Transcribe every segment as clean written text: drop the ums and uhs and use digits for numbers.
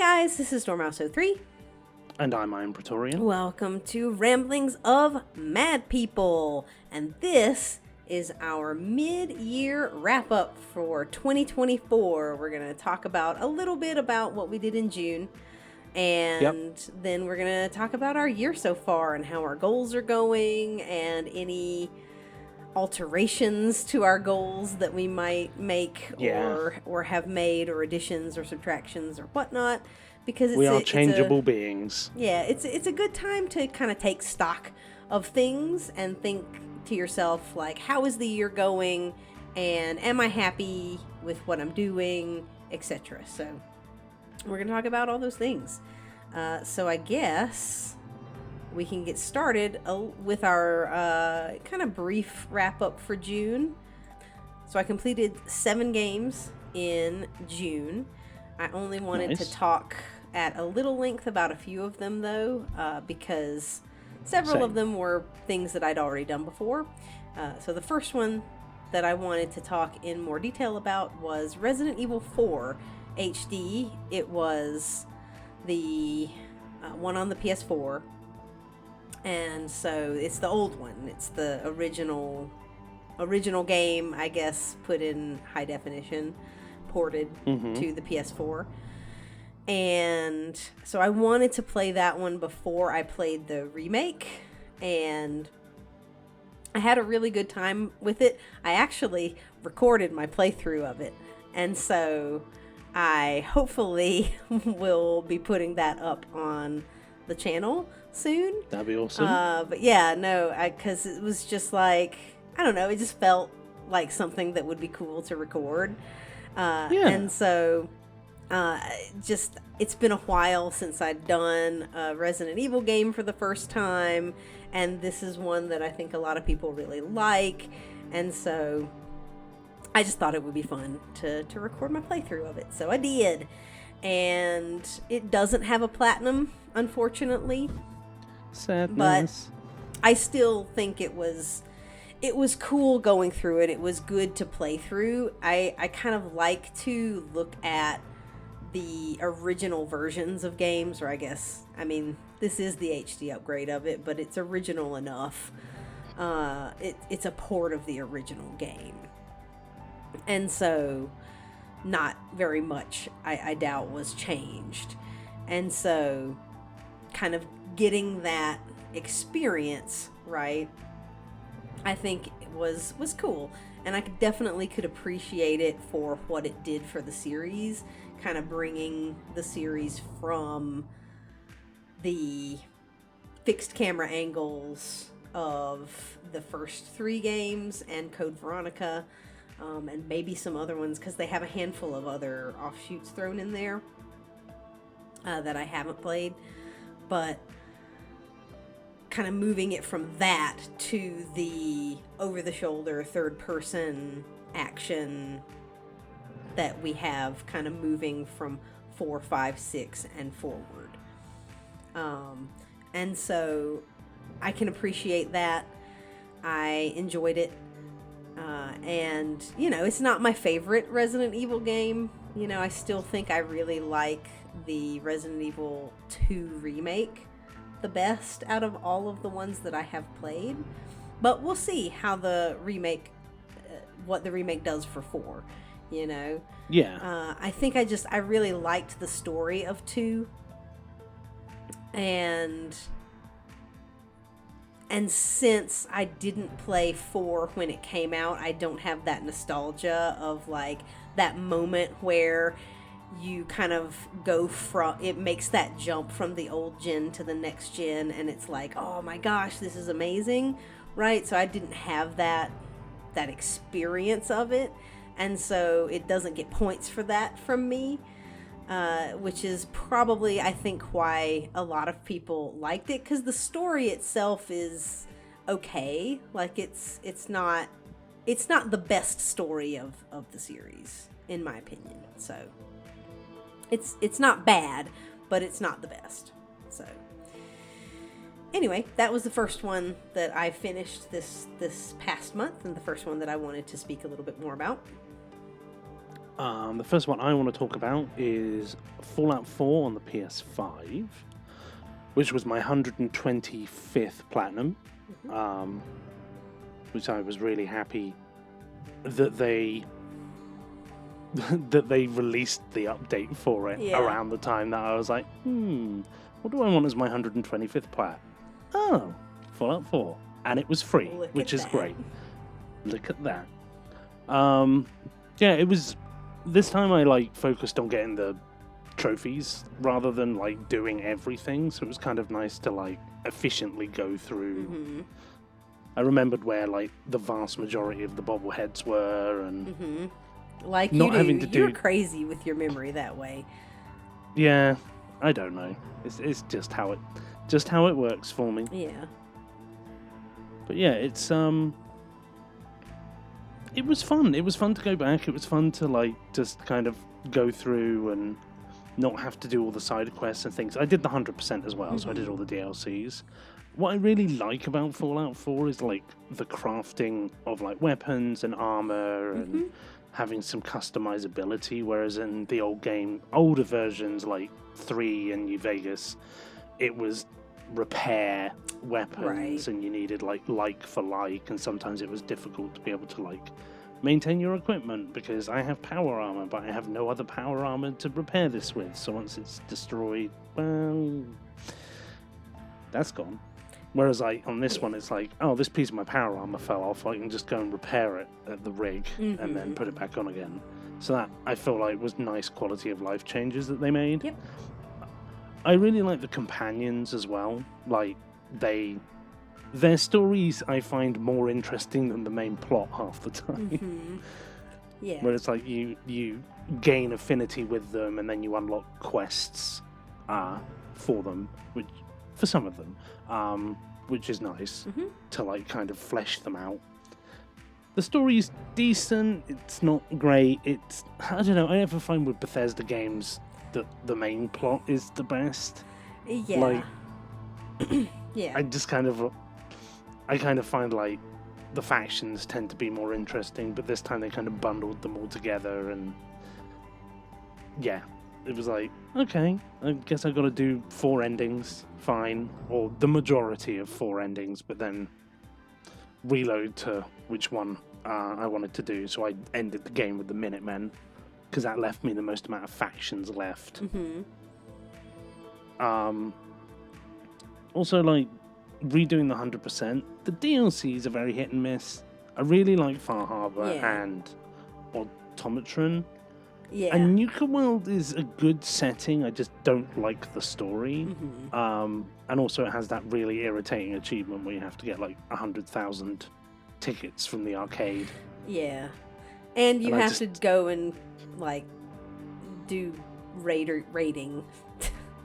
guys, this is Dormouse03. And I'm Iron Praetorian. Welcome to Ramblings of Mad People. And this is our mid-year wrap-up for 2024. We're going to talk about a little bit about what we did in June. And then we're going to talk about our year so far and how our goals are going and any alterations to our goals that we might make or have made, or additions or subtractions or whatnot, because we are changeable beings. Yeah, it's a good time to kind of take stock of things and think to yourself, like, how is the year going, and am I happy with what I'm doing, etc. So we're gonna talk about all those things. So I guess we can get started with our kind of brief wrap-up for June. So I completed 7 games in June. I only wanted to talk at a little length about a few of them, though, because several of them were things that I'd already done before. So the first one that I wanted to talk in more detail about was Resident Evil 4 HD. It was the one on the PS4. And so it's the old one. It's the original game, I guess, put in high definition, ported to the PS4. And so I wanted to play that one before I played the remake, and I had a really good time with it. I actually recorded my playthrough of it, and so I hopefully will be putting that up on the channel soon. That'd be awesome. But yeah, no, because it was just like, I don't know, it just felt like something that would be cool to record. And so it's been a while since I'd done a Resident Evil game for the first time, and this is one that I think a lot of people really like, and so I just thought it would be fun to record my playthrough of it. So I did, and it doesn't have a platinum, unfortunately. Sadness. But I still think it was cool going through it. It was good to play through. I kind of like to look at the original versions of games, or I mean, this is the HD upgrade of it, but it's original enough. It's a port of the original game. And so not very much, I doubt, was changed. And so kind of getting that experience, right, I think it was cool. And I definitely could appreciate it for what it did for the series, kind of bringing the series from the fixed camera angles of the first 3 games and Code Veronica, and maybe some other ones, because they have a handful of other offshoots thrown in there that I haven't played, but kind of moving it from that to the over-the-shoulder third-person action that we have, kind of moving from 4, 5, 6 and forward. And so I can appreciate that. I enjoyed it. And, it's not my favorite Resident Evil game. I still think I really like the Resident Evil 2 remake the best out of all of the ones that I have played. But we'll see how the remake, what the remake does for 4, Yeah. I think I really liked the story of 2. And since I didn't play 4 when it came out, I don't have that nostalgia of, like, that moment where you kind of go from, it makes that jump from the old gen to the next gen, and it's like, oh my gosh, this is amazing, right? So I didn't have that experience of it, and so it doesn't get points for that from me, which is probably, I think, why a lot of people liked it, because the story itself is okay. Like, it's not the best story of the series, in my opinion. So it's not bad, but it's not the best. So anyway, that was the first one that I finished this past month, and the first one that I wanted to speak a little bit more about. The first one I want to talk about is Fallout 4 on the PS5, which was my 125th platinum, which I was really happy that they released the update for it around the time that I was like, what do I want as my 125th plat? Oh, Fallout 4. And it was free, which is great. Look at that. Yeah, it was... This time I, focused on getting the trophies rather than, doing everything. So it was kind of nice to, efficiently go through... Mm-hmm. I remembered where, the vast majority of the bobbleheads were and... Mm-hmm. Like not you do. You're crazy with your memory that way. Yeah, I don't know. It's just how it works for me. Yeah. But yeah, it's it was fun. It was fun to go back. It was fun to just kind of go through and not have to do all the side quests and things. I did the 100% as well, so I did all the DLCs. What I really like about Fallout 4 is the crafting of weapons and armor and having some customizability, whereas in the older versions like 3 and New Vegas, it was repair weapons and you needed like for like, and sometimes it was difficult to be able to maintain your equipment because I have power armor but I have no other power armor to repair this with, so once it's destroyed, well, that's gone. Whereas on this one it's oh, this piece of my power armor fell off, I can just go and repair it at the rig and then put it back on again. So that I feel was nice quality of life changes that they made. Yep. I really like the companions as well. Their stories I find more interesting than the main plot half the time. Yeah. Where it's you gain affinity with them and then you unlock quests for them, which for some of them, which is nice to kind of flesh them out. The story's decent. It's not great. I don't know. I never find with Bethesda games that the main plot is the best. Yeah. Yeah. I kind of find the factions tend to be more interesting, but this time they kind of bundled them all together, and yeah, it was okay, I guess I got to do 4 endings, fine, or the majority of 4 endings, but then reload to which one I wanted to do. So I ended the game with the Minutemen because that left me the most amount of factions left. Also, redoing the 100%, the DLCs are very hit and miss. I really like Far Harbor and Automatron. Yeah. And Nuka World is a good setting, I just don't like the story. And also it has that really irritating achievement where you have to get 100,000 tickets from the arcade. Yeah. And you have to go and do rating.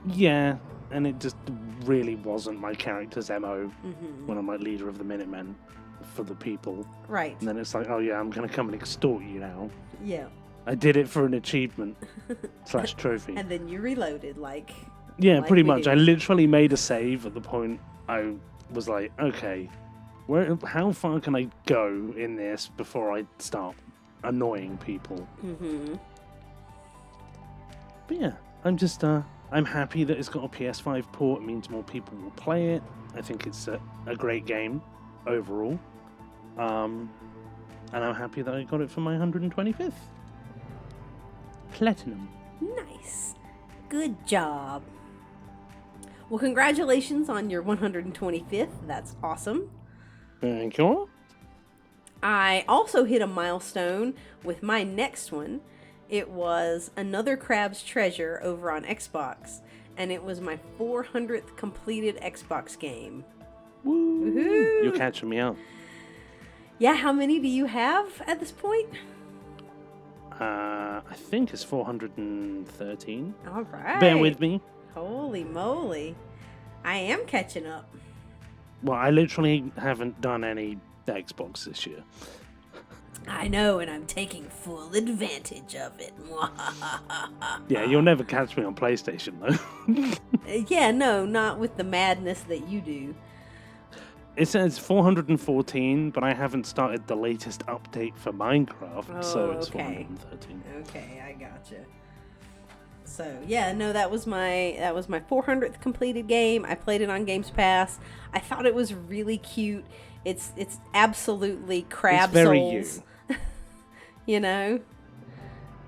Yeah, and it just really wasn't my character's MO when I'm leader of the Minutemen for the people. Right. And then it's oh yeah, I'm going to come and extort you now. Yeah. I did it for an achievement / trophy. And then you reloaded Yeah, pretty much. I literally made a save at the point I was okay, how far can I go in this before I start annoying people? But yeah, I'm happy that it's got a PS5 port. It means more people will play it. I think it's a great game overall. And I'm happy that I got it for my 125th. Platinum. Nice. Good job. Well, congratulations on your 125th. That's awesome. Thank you. I also hit a milestone with my next one. It was Another Crab's Treasure over on Xbox, and it was my 400th completed Xbox game. Woo! Woohoo! You're catching me up. Yeah, how many do you have at this point? I think it's 413. All right. Bear with me. Holy moly. I am catching up. Well, I literally haven't done any Xbox this year. I know, and I'm taking full advantage of it. Yeah, you'll never catch me on PlayStation, though. Yeah, no, not with the madness that you do. It says 414, but I haven't started the latest update for Minecraft, so it's okay. 413. Okay, I gotcha. So yeah, no, that was my 400th completed game. I played it on Games Pass. I thought it was really cute. It's absolutely crab It's very souls. You know?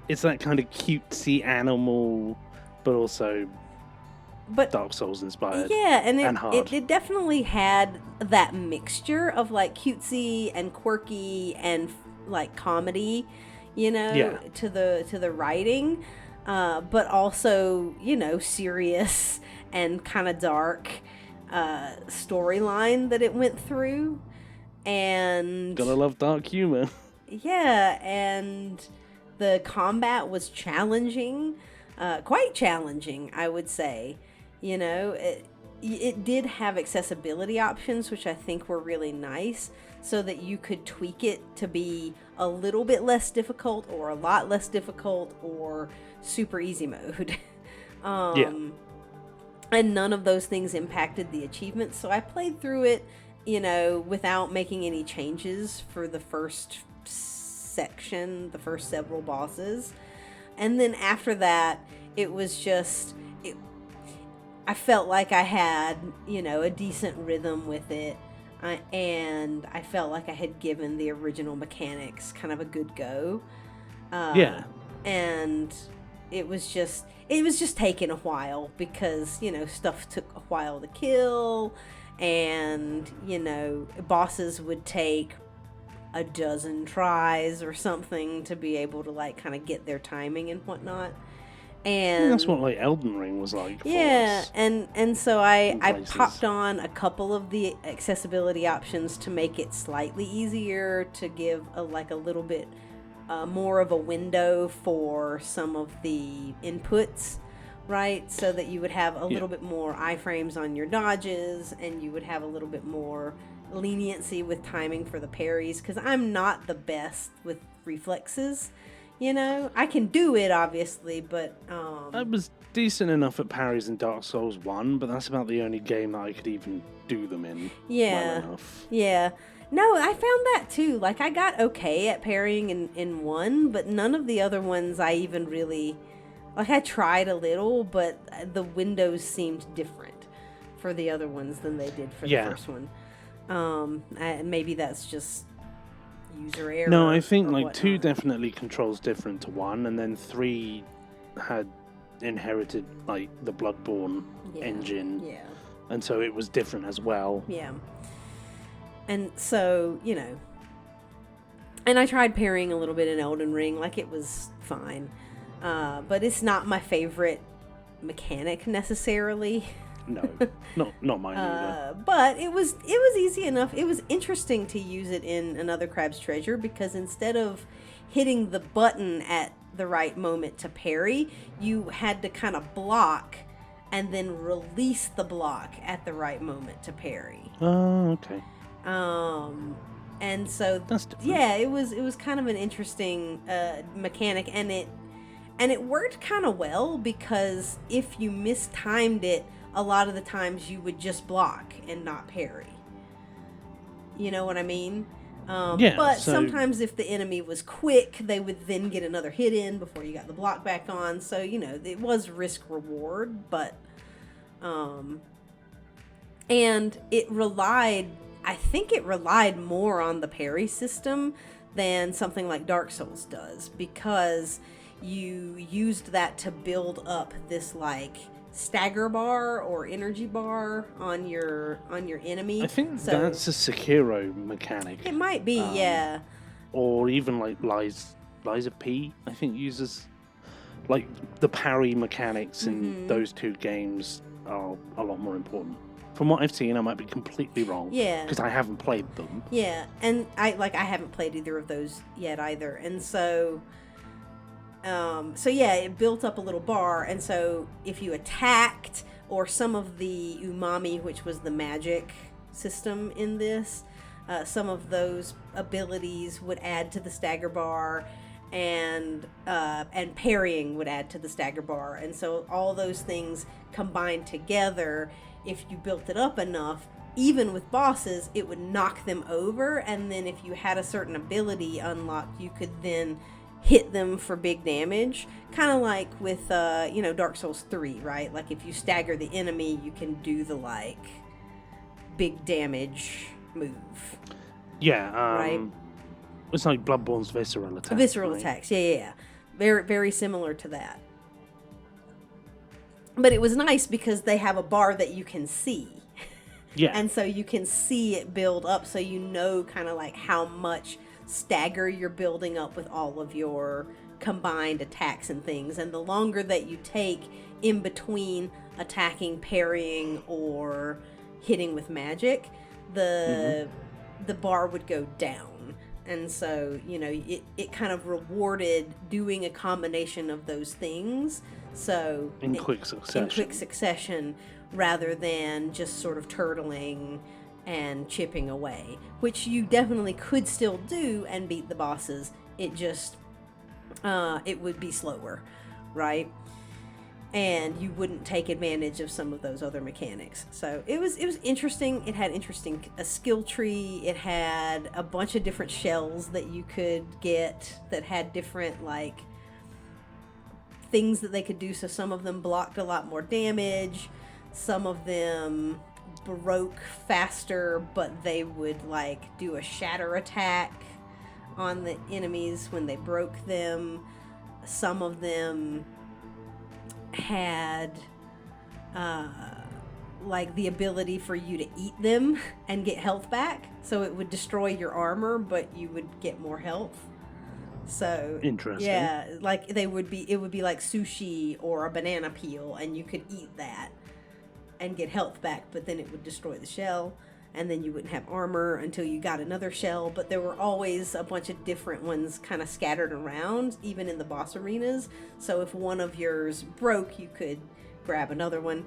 It's that kind of cutesy animal, but also But Dark Souls inspired. yeah, and hard. it definitely had that mixture of like cutesy and quirky and like comedy, you know, Yeah. to the writing, but also, you know, serious and kind of dark storyline that it went through. And Gotta love dark humor. yeah, and the combat was challenging, quite challenging, I would say. You know, it did have accessibility options, which I think were really nice, so that you could tweak it to be a little bit less difficult or a lot less difficult or super easy mode. Yeah. And none of those things impacted the achievements, so I played through it, you know, without making any changes for the first section, the first several bosses. And then after that, it was just I felt like I had, you know, a decent rhythm with it. And I felt like I had given the original mechanics kind of a good go. Yeah. And it was just taking a while because, you know, stuff took a while to kill, and, you know, bosses would take a dozen tries or something to be able to like kind of get their timing and whatnot. And that's what like Elden Ring was like. Yeah, and so I places. popped on a couple of the accessibility options to make it slightly easier, to give a little bit more of a window for some of the inputs, right? So that you would have a little bit more iframes on your dodges, and you would have a little bit more leniency with timing for the parries, because I'm not the best with reflexes. You know, I can do it, obviously, but I was decent enough at parries in Dark Souls 1, but that's about the only game that I could even do them in well enough. Yeah. No, I found that too. Like, I got okay at parrying in 1, but none of the other ones I even really... Like, I tried a little, but the windows seemed different for the other ones than they did for the first one. Maybe that's just user error. No, I think like whatnot. 2 definitely controls different to 1, and then 3 had inherited like the Bloodborne engine. Yeah. And so it was different as well. Yeah. And so, you know, and I tried parrying a little bit in Elden Ring, like it was fine. But it's not my favorite mechanic necessarily. No, not mine either. But it was easy enough. It was interesting to use it in Another Crab's Treasure, because instead of hitting the button at the right moment to parry, you had to kind of block and then release the block at the right moment to parry. Oh, okay. And so yeah, it was kind of an interesting mechanic, and it worked kind of well, because if you mistimed it, a lot of the times you would just block and not parry. You know what I mean? But sometimes if the enemy was quick, they would then get another hit in before you got the block back on. So, you know, it was risk reward, but and I think it relied more on the parry system than something like Dark Souls does, because you used that to build up this like stagger bar or energy bar on your enemy. I think that's a Sekiro mechanic. It might be, yeah. Or even like Liza P, I think, uses like the parry mechanics in those 2 games are a lot more important. From what I've seen, I might be completely wrong. Yeah. Because I haven't played them. Yeah, and I haven't played either of those yet either, and so yeah, it built up a little bar, and so if you attacked, or some of the umami, which was the magic system in this, some of those abilities would add to the stagger bar, and parrying would add to the stagger bar, and so all those things combined together, if you built it up enough, even with bosses, it would knock them over, and then if you had a certain ability unlocked, you could then hit them for big damage. Kind of like with, Dark Souls 3, right? Like, if you stagger the enemy, you can do the, like, big damage move. Yeah, right? It's like Bloodborne's visceral attacks. Visceral right? attacks, yeah. Very, very similar to that. But it was nice because they have a bar that you can see. Yeah. And so you can see it build up, so you know kind of like how much stagger you're building up with all of your combined attacks and things. And the longer that you take in between attacking, parrying, or hitting with magic, the bar would go down. And so, it kind of rewarded doing a combination of those things. So in quick succession, rather than just sort of turtling and chipping away, which you definitely could still do and beat the bosses. It just, it would be slower, right? And you wouldn't take advantage of some of those other mechanics. So it was interesting. It had a skill tree. It had a bunch of different shells that you could get that had different, like, things that they could do. So some of them blocked a lot more damage. Some of them broke faster, but they would, like, do a shatter attack on the enemies when they broke them. Some of them had like the ability for you to eat them and get health back, so it would destroy your armor but you would get more health. So interesting. Yeah, like it would be like sushi or a banana peel, and you could eat that and get health back, but then it would destroy the shell, and then you wouldn't have armor until you got another shell. But there were always a bunch of different ones kind of scattered around, even in the boss arenas. So if one of yours broke, you could grab another one.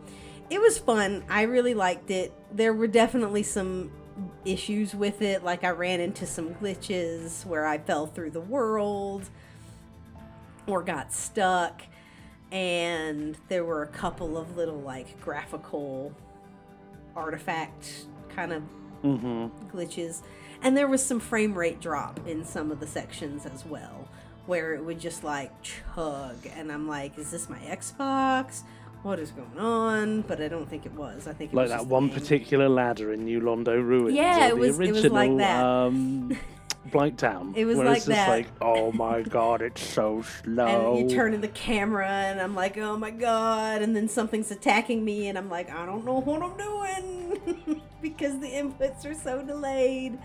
It was fun. I really liked it. There were definitely some issues with it. Like, I ran into some glitches where I fell through the world or got stuck. And there were a couple of little, like, graphical artifact kind of glitches. And there was some frame rate drop in some of the sections as well, where it would just, like, chug. And I'm like, is this my Xbox? What is going on? But I don't think it was. I think it like was that just one the game. particular ladder in New Londo Ruins. Yeah, or it was like that. Blight Town. It was where like it's just that. like, oh my god, it's so slow. And you turn in the camera, and I'm like, oh my god, and then something's attacking me, and I'm like, I don't know what I'm doing, because the inputs are so delayed.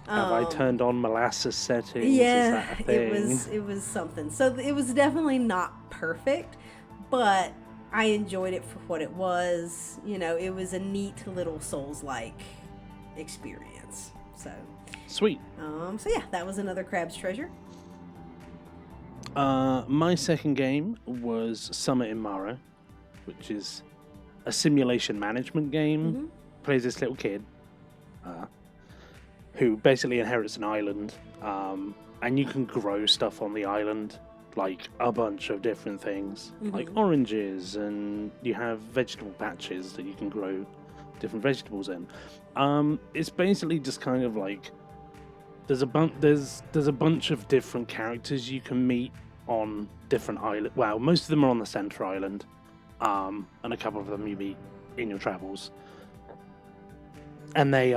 Have I turned on molasses settings? Yeah, Is that a thing? it was something. So it was definitely not perfect, but I enjoyed it for what it was. It was a neat little Souls-like experience. So Sweet. So yeah, that was another Crab's Treasure. My second game was Summit in Mara, which is a simulation management game. Plays this little kid who basically inherits an island, and you can grow stuff on the island, like a bunch of different things, like oranges, and you have vegetable patches that you can grow different vegetables in. It's basically just kind of like there's a bunch of different characters you can meet on different islands. Well, most of them are on the center island, and a couple of them you meet in your travels, and they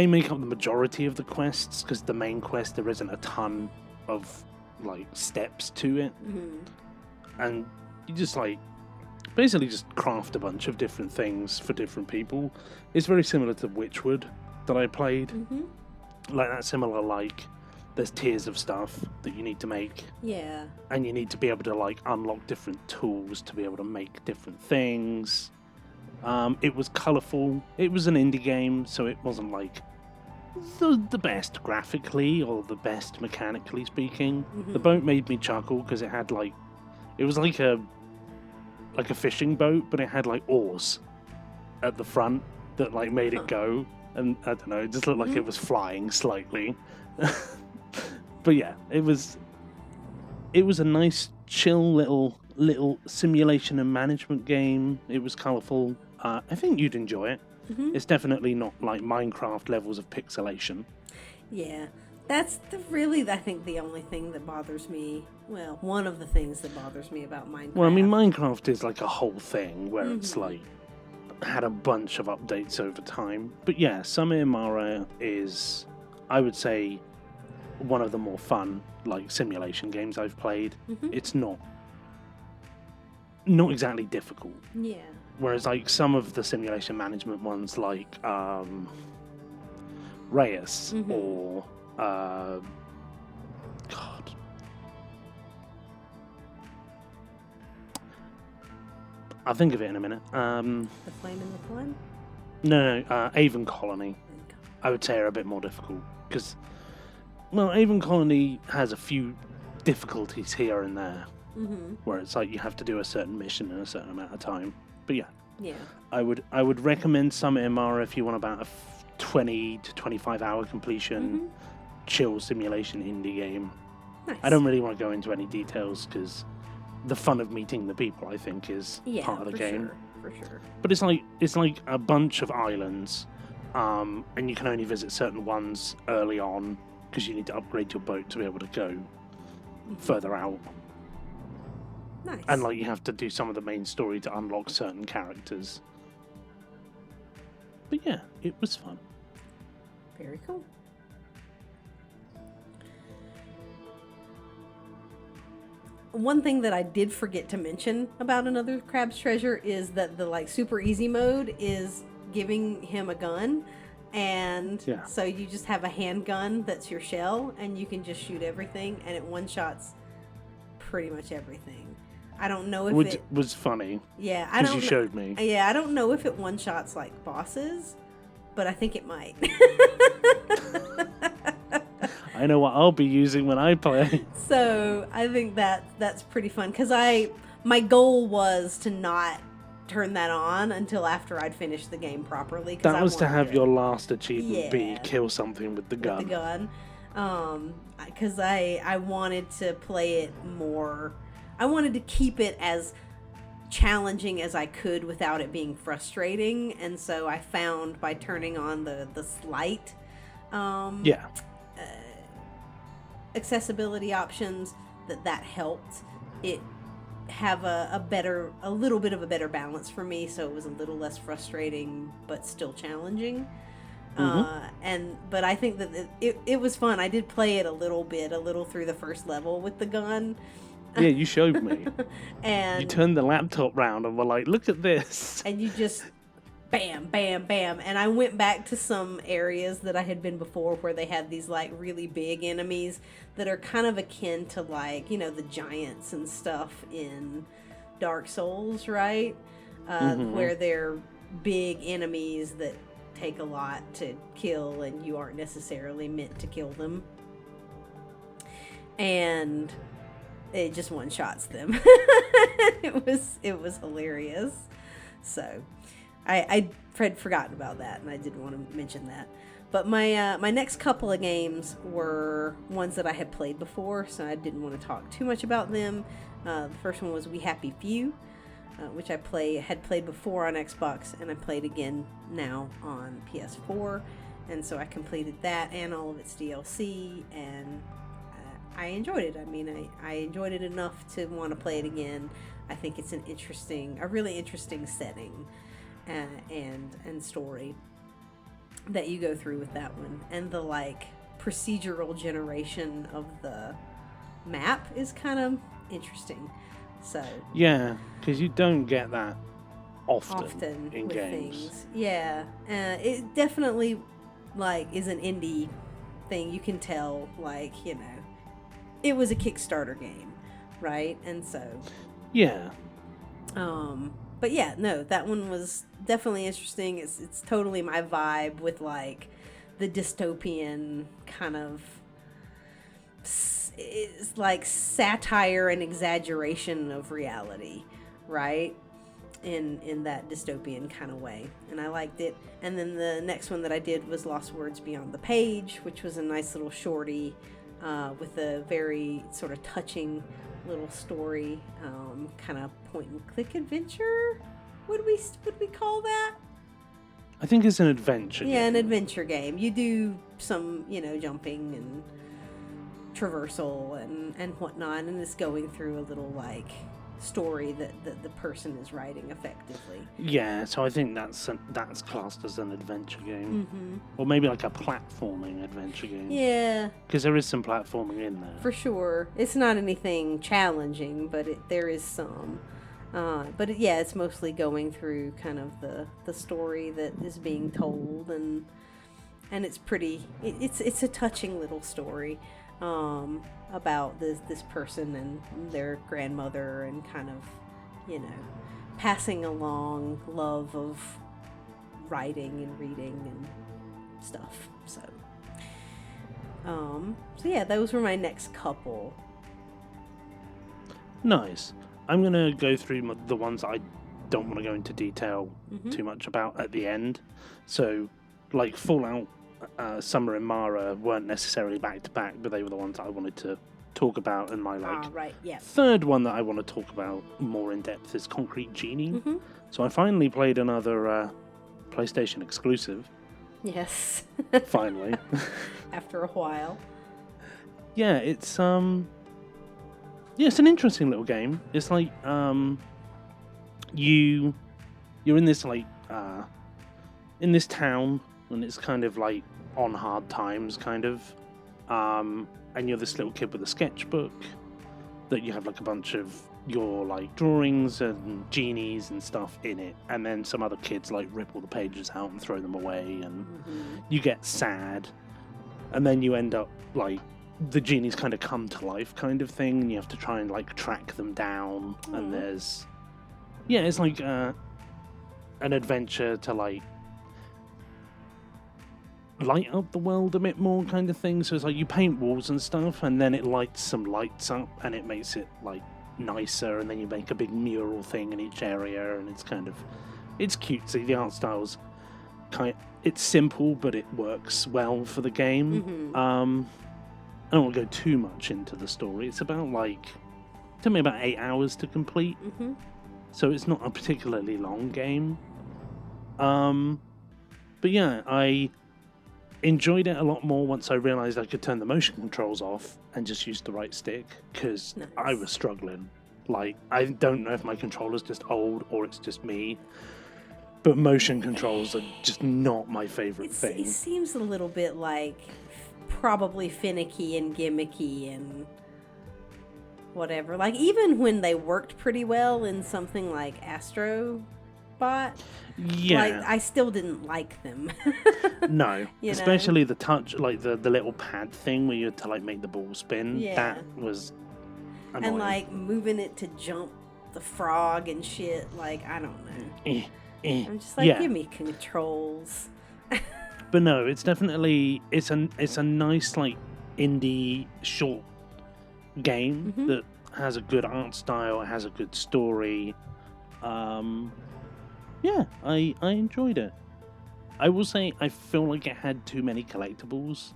make up the majority of the quests, because the main quest, there isn't a ton of like steps to it, and you just like basically just craft a bunch of different things for different people. It's very similar to Witchwood that I played. Like that similar, like there's tiers of stuff that you need to make. Yeah. And you need to be able to like unlock different tools to be able to make different things. It was colourful. It was an indie game, so it wasn't like the best graphically or the best mechanically speaking. The boat made me chuckle because it had like, it was like a fishing boat, but it had like oars at the front that like made it go. And I don't know, it just looked like it was flying slightly. But yeah, it was a nice, chill little simulation and management game. It was colourful. I think you'd enjoy it. It's definitely not like Minecraft levels of pixelation. Yeah. That's really, I think, the only thing that bothers me. Well, one of the things that bothers me about Minecraft. Well, I mean, Minecraft is like a whole thing where it's like had a bunch of updates over time. But yeah, Summer Mara is, I would say, one of the more fun like simulation games I've played. It's not exactly difficult. Yeah. Whereas like some of the simulation management ones like Reyes or God, I'll think of it in a minute. The Flame in the Flood? No, Avon Colony. I would say are a bit more difficult because, well, Avon Colony has a few difficulties here and there, where it's like you have to do a certain mission in a certain amount of time. But yeah, I would recommend Summit Imara if you want about a 20 to 25 hour completion, chill simulation indie game. Nice. I don't really want to go into any details because the fun of meeting the people, I think, is part of the game. For sure. But it's like a bunch of islands, and you can only visit certain ones early on because you need to upgrade your boat to be able to go further out. Nice. And like you have to do some of the main story to unlock certain characters. But yeah, it was fun. Very cool. One thing that I did forget to mention about Another Crab's Treasure is that the like super easy mode is giving him a gun, and so you just have a handgun that's your shell, and you can just shoot everything, and it one-shots pretty much everything. I don't know if Which was funny. Yeah, I don't. Because you showed me. Yeah, I don't know if it one-shots like bosses, but I think it might. I know what I'll be using when I play. So I think that's pretty fun because my goal was to not turn that on until after I'd finished the game properly. That was to have your last achievement be kill something with the gun. With the gun, because I wanted to play it more. I wanted to keep it as challenging as I could without it being frustrating, and so I found by turning on the slight accessibility options that helped it have a little bit of a better balance for me, so it was a little less frustrating but still challenging. But I think that it was fun. I did play it a little through the first level with the gun. Yeah, you showed me. And you turned the laptop round and were like, look at this. And you just bam, bam, bam. And I went back to some areas that I had been before where they had these like really big enemies that are kind of akin to like, the giants and stuff in Dark Souls, right? Where they're big enemies that take a lot to kill and you aren't necessarily meant to kill them. And it just one-shots them. It was hilarious. So I had forgotten about that, and I did want to mention that. But my next couple of games were ones that I had played before, so I didn't want to talk too much about them. The first one was We Happy Few, which I had played before on Xbox, and I played again now on PS4. And so I completed that and all of its DLC, and I enjoyed it. I mean, I enjoyed it enough to want to play it again. I think it's a really interesting setting and story that you go through with that one. And the like procedural generation of the map is kind of interesting. So yeah, because you don't get that often in with games. Things. Yeah, it definitely like is an indie thing. You can tell, like, it was a Kickstarter game, right? And so yeah. But yeah, no, that one was definitely interesting. It's totally my vibe with like the dystopian kind of, it's like satire and exaggeration of reality, right? In that dystopian kind of way, and I liked it. And then the next one that I did was Lost Words Beyond the Page, which was a nice little shorty with a very sort of touching little story, kind of point and click adventure. Would we call that? I think it's an adventure game. Yeah, an adventure game. You do some, jumping and traversal and whatnot, and it's going through a little, like, story that the person is writing effectively. Yeah, so I think that's classed as an adventure game. Or maybe like a platforming adventure game. Yeah. Because there is some platforming in there. For sure. It's not anything challenging, but there is some. But it's mostly going through kind of the story that is being told, and it's pretty. It's a touching little story about this person and their grandmother, and kind of, passing along love of writing and reading and stuff. So yeah, those were my next couple. Nice. I'm going to go through the ones I don't want to go into detail too much about at the end. So, like Fallout, Summer and Mara weren't necessarily back to back, but they were the ones I wanted to talk about. And my third one that I want to talk about more in depth is Concrete Genie. So I finally played another PlayStation exclusive. Yes. Finally. After a while. Yeah, it's it's an interesting little game. It's like you're in this in this town, and it's kind of like on hard times, kind of, and you're this little kid with a sketchbook that you have like a bunch of your like drawings and genies and stuff in it, and then some other kids like rip all the pages out and throw them away, and you get sad, and then you end up like the genies kind of come to life, kind of thing, and you have to try and like track them down. And there's it's like an adventure to like light up the world a bit more, kind of thing. So it's like you paint walls and stuff, and then it lights some lights up, and it makes it like nicer, and then you make a big mural thing in each area, and it's cutesy. The art style's it's simple, but it works well for the game. I don't want to go too much into the story. It's about it took me about 8 hours to complete. So it's not a particularly long game. But yeah, I enjoyed it a lot more once I realized I could turn the motion controls off and just use the right stick, because I was struggling. Like, I don't know if my controller's just old or it's just me, but motion controls are just not my favorite thing. It seems a little bit like probably finicky and gimmicky and whatever. Like, even when they worked pretty well in something like Astrobot, like, I still didn't like them. No, especially the touch, like the little pad thing where you had to like make the ball spin. That was annoying. And like moving it to jump the frog and shit. Like, I don't know. I'm just like, give me controls. But no, it's definitely it's a nice like indie short game that has a good art style, it has a good story. I enjoyed it. I will say I feel like it had too many collectibles.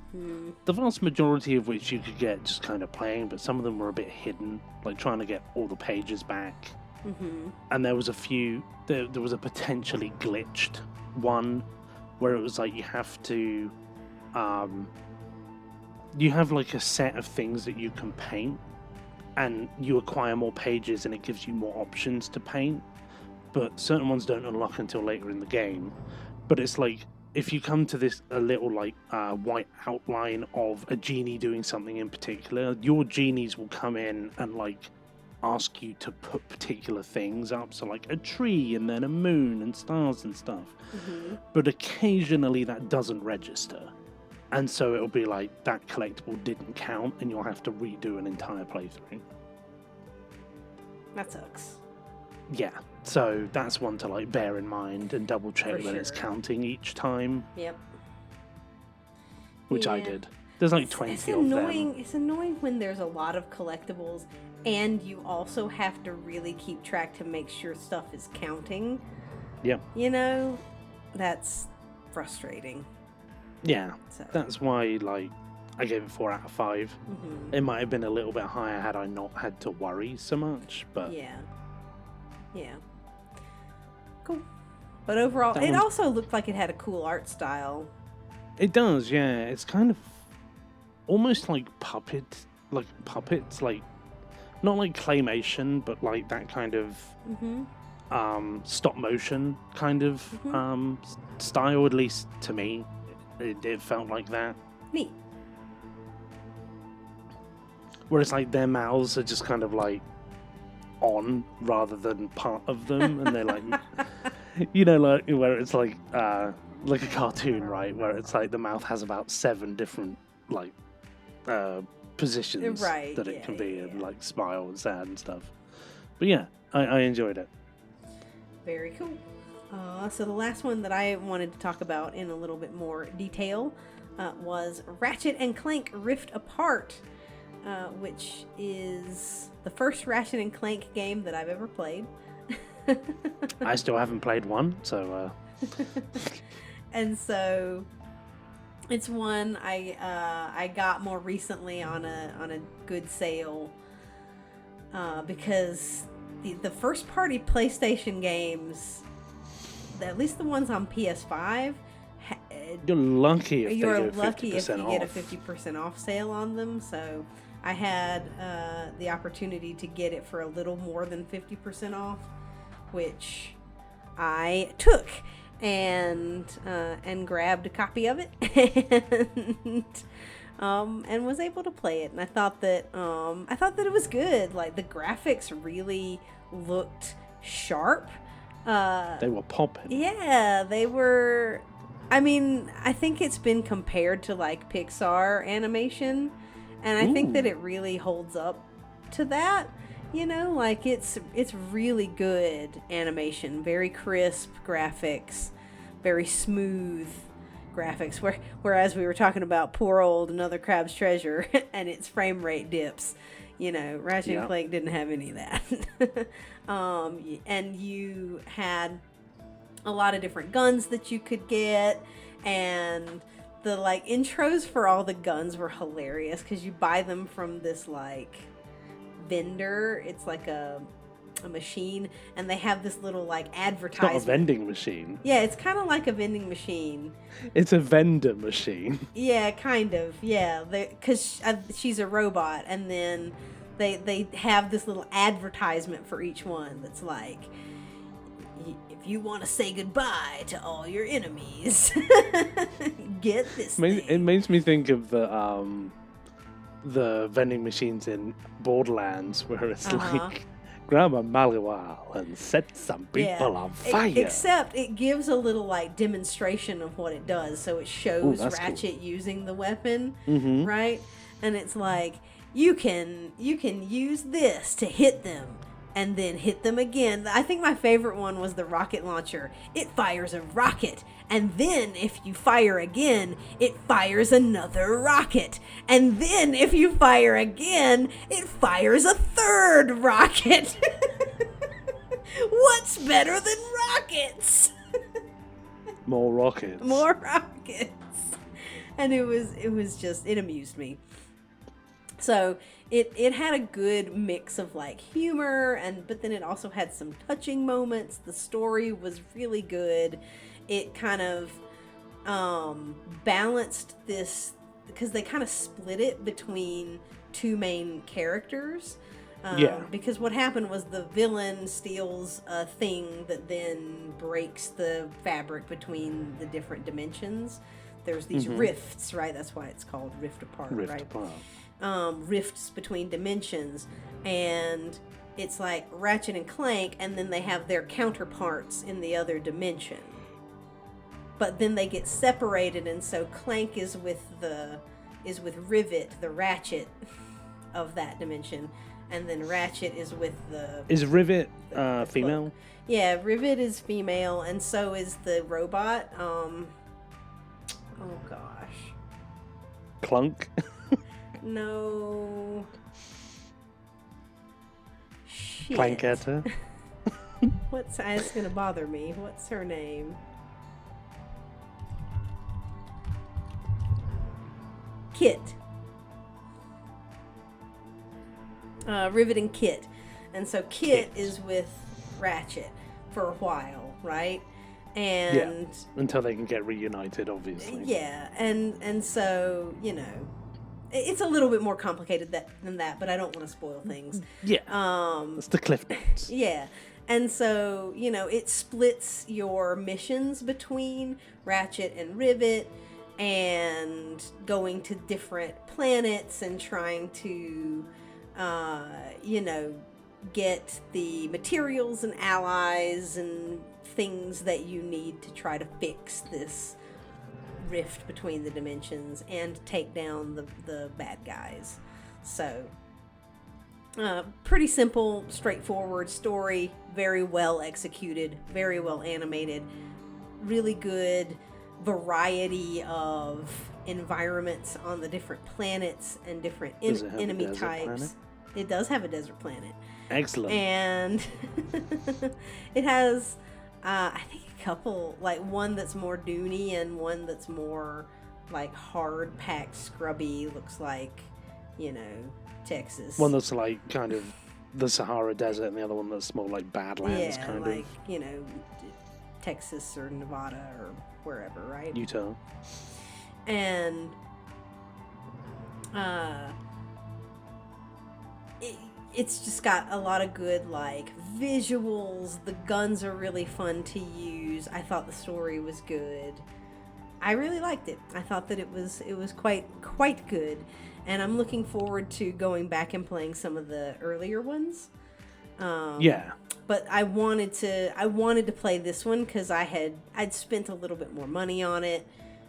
The vast majority of which you could get just kind of playing, but some of them were a bit hidden, like trying to get all the pages back. And there was a few. There was a potentially glitched one where it was like you have to, you have like a set of things that you can paint, and you acquire more pages and it gives you more options to paint, but certain ones don't unlock until later in the game. But it's like, if you come to a little like white outline of a genie doing something in particular, your genies will come in and like ask you to put particular things up, so like a tree and then a moon and stars and stuff. But occasionally that doesn't register, and so it'll be like that collectible didn't count and you'll have to redo an entire playthrough. That sucks. Yeah, so that's one to like bear in mind and double check that it's counting each time. Yep. Which I did. There's like 20 of them. It's annoying when there's a lot of collectibles and you also have to really keep track to make sure stuff is counting. Yep. That's frustrating. Yeah, that's why like I gave it 4 out of 5. It might have been a little bit higher had I not had to worry so much, but yeah. Cool. But overall, That it one's... also looked like it had a cool art style. It does, yeah. It's kind of almost like puppets, like not like claymation, but like that kind of stop motion kind of style. At least to me, it felt like that. Neat. Whereas like their mouths are just kind of like on rather than part of them, and they're like, like where it's like a cartoon, right? Where it's like the mouth has about 7 different like positions Right, that it yeah, can be, yeah, and yeah. like smile and sad and stuff. But yeah, I enjoyed it. Very cool. So the last one that I wanted to talk about in a little bit more detail was Ratchet and Clank Rift Apart, which is the first Ratchet and Clank game that I've ever played. I still haven't played one, so and so it's one I got more recently on a good sale because the first party PlayStation games, at least the ones on PS5, you're lucky if you're they go lucky if you 50% get a off. 50% off sale on them. So I had the opportunity to get it for a little more than 50% off, which I took and grabbed a copy of it and was able to play it. And I thought that it was good. Like the graphics really looked sharp. They were popping. Yeah, they were. I mean, I think it's been compared to like Pixar animation, and I think that it really holds up to that. Like it's really good animation, very crisp graphics, very smooth graphics. Whereas we were talking about poor old Another Crab's Treasure and its frame rate dips. Ratchet and Clank didn't have any of that. And you had a lot of different guns that you could get, and the like intros for all the guns were hilarious because you buy them from this like vendor. It's like a machine, and they have this little like advertisement. It's not a vending machine. Yeah, it's kind of like a vending machine. It's a vendor machine. Yeah, kind of. Yeah, because she's a robot, and then they have this little advertisement for each one that's like, if you want to say goodbye to all your enemies, get this thing. It makes me think of the vending machines in Borderlands, where it's like, grab a Maliwal and set some people on fire. Except it gives a little like demonstration of what it does. So it shows Ratchet cool. using the weapon, right? And it's like, you can use this to hit them and then hit them again. I think my favorite one was the rocket launcher. It fires a rocket, and then if you fire again, it fires another rocket. And then if you fire again, it fires a third rocket. What's better than rockets? More rockets. More rockets. And it amused me. So it had a good mix of like humor, but then it also had some touching moments. The story was really good. It kind of balanced this because they kind of split it between 2 main characters. Because what happened was the villain steals a thing that then breaks the fabric between the different dimensions. There's these rifts, right? That's why it's called Rift Apart, right? Rifts between dimensions, and it's like Ratchet and Clank, and then they have their counterparts in the other dimension. But then they get separated, and so Clank is with Rivet, the Ratchet of that dimension, and then Ratchet is with the... Is Rivet female? Cloak. Yeah, Rivet is female, and so is the robot. Oh gosh. Clunk? No. Shit. Planketta? It's gonna bother me. What's her name? Kit. Rivet and Kit. And so Kit is with Ratchet for a while, right? And until they can get reunited, obviously. yeah, and so, you know, it's a little bit more complicated than that, but I don't want to spoil things. Yeah. It's the cliff notes. Yeah. And so, you know, it splits your missions between Ratchet and Rivet and going to different planets and trying to, you know, get the materials and allies and things that you need to try to fix this rift between the dimensions and take down the bad guys. So, pretty simple, straightforward story, very well executed, very well animated, really good variety of environments on the different planets and different enemy types. Planet? It does have a desert planet. Excellent. And it has, I think, a couple, like one that's more duny and one that's more like hard packed, scrubby, looks like, you know, Texas. One that's like kind of the Sahara Desert, and the other one that's more like Badlands, kind like, of. You know, Texas or Nevada or wherever, right? Utah. And it's just got a lot of good, like, visuals. The guns are really fun to use. I thought the story was good. I really liked it. I thought that it was quite good, and I'm looking forward to going back and playing some of the earlier ones. Yeah. But I wanted to play this one because I'd spent a little bit more money on it,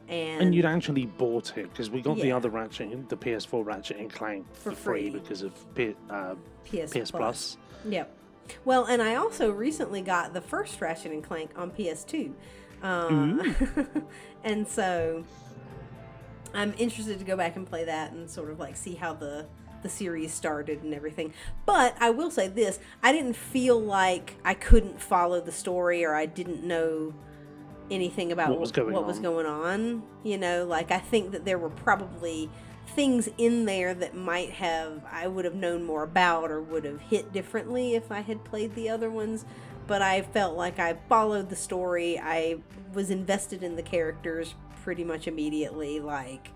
and you'd actually bought it because we got the Yeah. other Ratchet, the PS4 Ratchet and Clank for free because of PS Plus. Yep. Well, and I also recently got the first Ratchet and Clank on PS2. And so I'm interested to go back and play that and sort of like see how the series started and everything. But I will say this, I didn't feel like I couldn't follow the story or I didn't know anything about what was going on. You know, like I think that there were probably things in there that I would have known more about or would have hit differently if I had played the other ones. But I felt like I followed the story. I was invested in the characters pretty much immediately. Like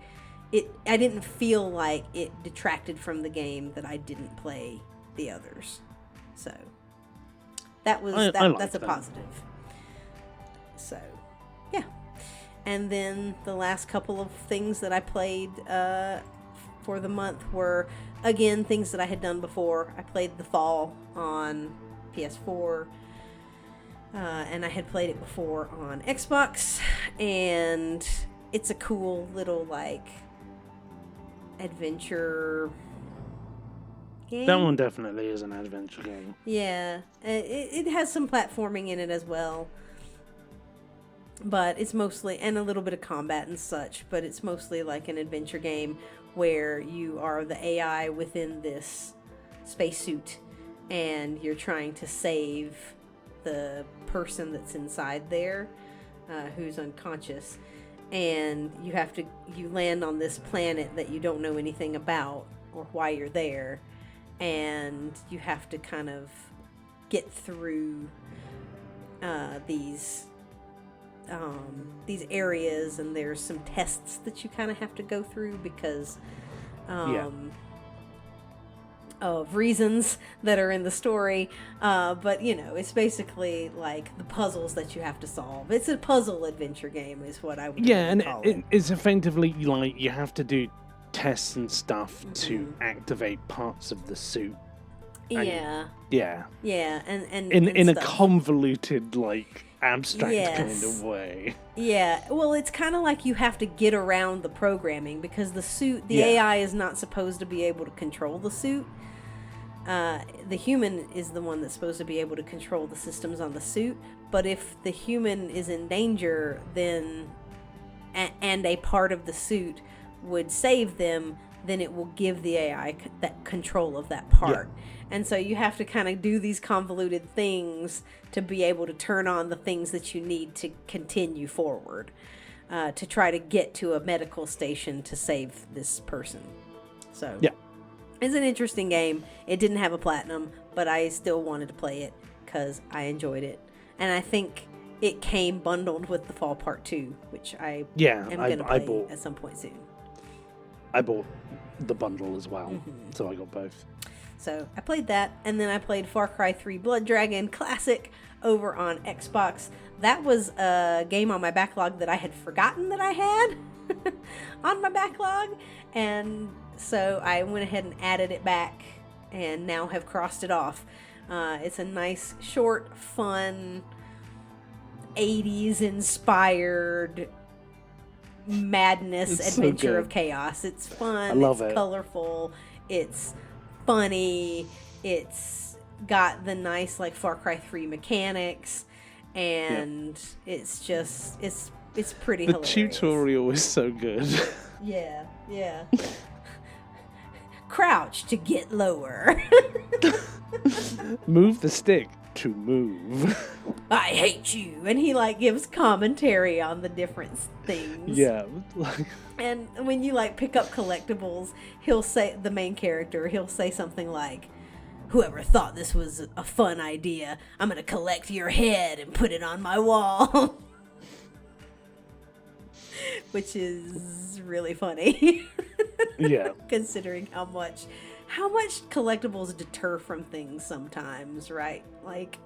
I didn't feel like it detracted from the game that I didn't play the others. So that's a positive. So yeah. And then the last couple of things that I played for the month were, again, things that I had done before. I played The Fall on PS4, and I had played it before on Xbox, and it's a cool little, like, adventure game. That one definitely is an adventure game. Yeah, it has some platforming in it as well. But it's mostly, and a little bit of combat and such, but it's mostly like an adventure game where you are the AI within this spacesuit and you're trying to save the person that's inside there, who's unconscious. And you land on this planet that you don't know anything about or why you're there. And you have to kind of get through these areas, and there's some tests that you kind of have to go through because of reasons that are in the story. But, you know, it's basically like the puzzles that you have to solve. It's a puzzle adventure game is what I would call it. It's effectively like you have to do tests and stuff to activate parts of the suit. Yeah. And in a stuff. Convoluted, like, abstract kind Yes. of way. Yeah, well, it's kind of like you have to get around the programming because the AI is not supposed to be able to control the suit. The human is the one that's supposed to be able to control the systems on the suit. But if the human is in danger, then and a part of the suit would save them, then it will give the AI that control of that part. Yeah. And so you have to kind of do these convoluted things to be able to turn on the things that you need to continue forward, to try to get to a medical station to save this person. So it's an interesting game. It didn't have a platinum, but I still wanted to play it because I enjoyed it. And I think it came bundled with the Fall Part 2, which I Yeah, am going to play bought at some point soon. I bought the bundle as well, so I got both. So I played that, and then I played Far Cry 3 Blood Dragon Classic over on Xbox. That was a game on my backlog that I had forgotten that I had on my backlog, and so I went ahead and added it back, and now have crossed it off. It's a nice, short, fun, 80s inspired madness It's adventure so of chaos. It's fun. I love it's it. colorful. It's funny. It's got the nice like Far Cry 3 mechanics, and it's just it's pretty hilarious. The tutorial is so good. Yeah. Crouch to get lower. Move the stick to move. I hate you. And he like gives commentary on the different things. Yeah, like And when you like pick up collectibles, he'll say, the main character, he'll say something like, "Whoever thought this was a fun idea, I'm gonna collect your head and put it on my wall." Which is really funny. yeah. Considering how much collectibles deter from things sometimes, right? Like,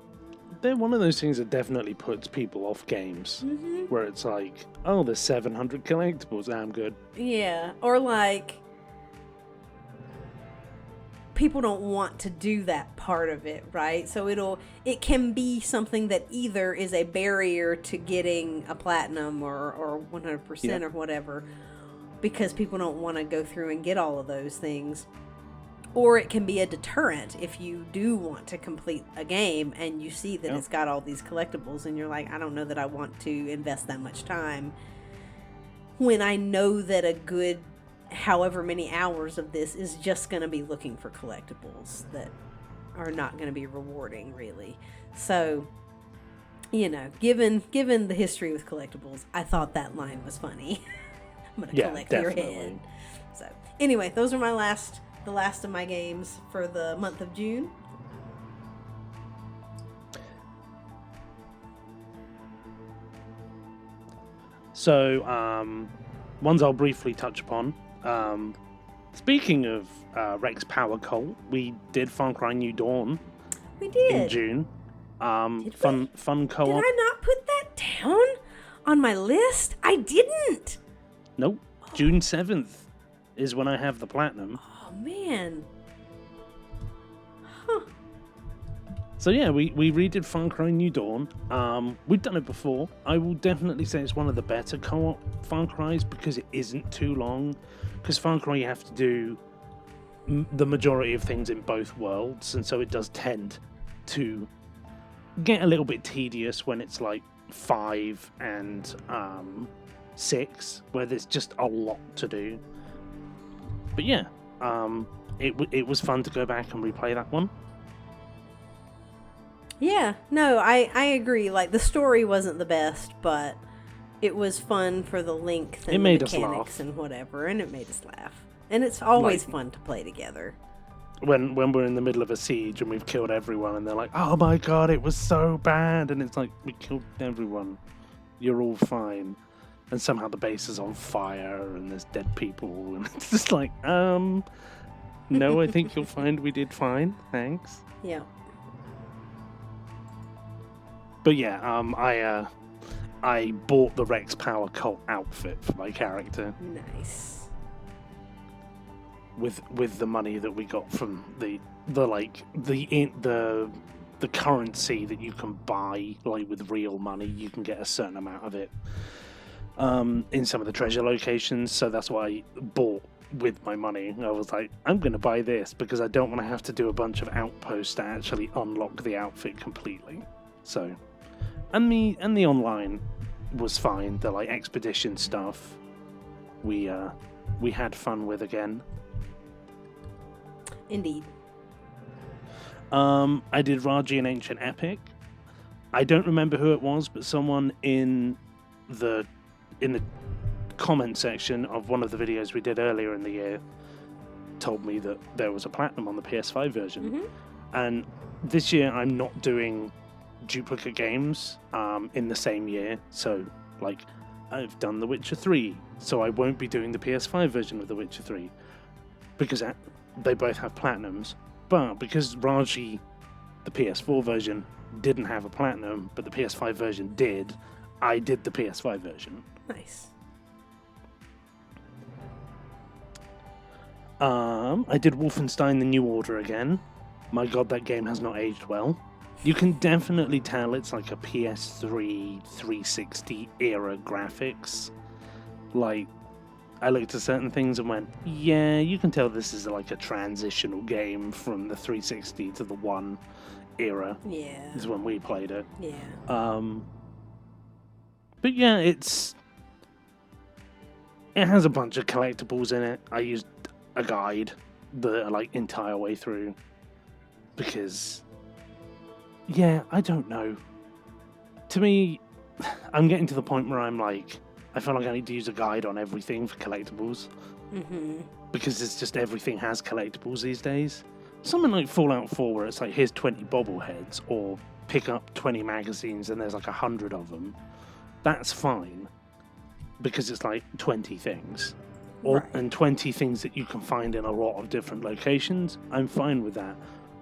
They're one of those things that definitely puts people off games. Where it's like, oh, there's 700 collectibles. I'm good. yeah, or like people don't want to do that part of it, right? So it can be something that either is a barrier to getting a platinum or 100% or whatever, because people don't want to go through and get all of those things. Or it can be a deterrent if you do want to complete a game and you see that it's got all these collectibles and you're like, I don't know that I want to invest that much time when I know that a good however many hours of this is just going to be looking for collectibles that are not going to be rewarding, really. So, you know, given the history with collectibles, I thought that line was funny. I'm going to collect your head. So, anyway, those are the last of my games for the month of June. So, ones I'll briefly touch upon. Speaking of Rex Power Cult, we did Far Cry New Dawn. We did. In June. Fun co-op. Did I not put that down on my list? I didn't. Nope. June 7th is when I have the platinum. Oh, man. So yeah, we redid Far Cry New Dawn. We've done it before. I will definitely say it's one of the better co-op Far Cries because it isn't too long. Because Far Cry you have to do the majority of things in both worlds, and so it does tend to get a little bit tedious when it's like 5 and 6, where there's just a lot to do. But yeah, it was fun to go back and replay that one. Yeah, no, I agree. Like, the story wasn't the best, but it was fun for the length and the mechanics and whatever, and it made us laugh. And it's always fun to play together. When we're in the middle of a siege and we've killed everyone, and they're like, "Oh my god, it was so bad," and it's like, we killed everyone. You're all fine. And somehow the base is on fire and there's dead people, and it's just like, no, I think you'll find we did fine. Thanks. Yeah. But yeah, I bought the Rex Power Cult outfit for my character. Nice. With the money that we got from the currency that you can buy, like with real money, you can get a certain amount of it in some of the treasure locations. So that's why I bought with my money. I was like, I'm going to buy this because I don't want to have to do a bunch of outposts to actually unlock the outfit completely. So, and the online was fine. The like expedition stuff, we had fun with again. Indeed. I did Raji and Ancient Epic. I don't remember who it was, but someone in the comment section of one of the videos we did earlier in the year told me that there was a platinum on the PS5 version. And this year I'm not doing duplicate games in the same year. So, like, I've done The Witcher 3, so I won't be doing the PS5 version of The Witcher 3 because they both have platinums. But because Raji, the PS4 version, didn't have a platinum, but the PS5 version did, I did the PS5 version. Nice. I did Wolfenstein: The New Order again. My god, that game has not aged well. You can definitely tell it's like a PS3 360 era graphics. Like, I looked at certain things and went, yeah, you can tell this is like a transitional game from the 360 to the One era. Yeah. Is when we played it. Yeah. But yeah, it has a bunch of collectibles in it. I used a guide the like entire way through because, yeah, I don't know. To me, I'm getting to the point where I'm like, I feel like I need to use a guide on everything for collectibles. Mm-hmm. Because it's just everything has collectibles these days. Something like Fallout 4 where it's like, here's 20 bobbleheads, or pick up 20 magazines and there's like 100 of them. That's fine. Because it's like 20 things. Right. And 20 things that you can find in a lot of different locations, I'm fine with that.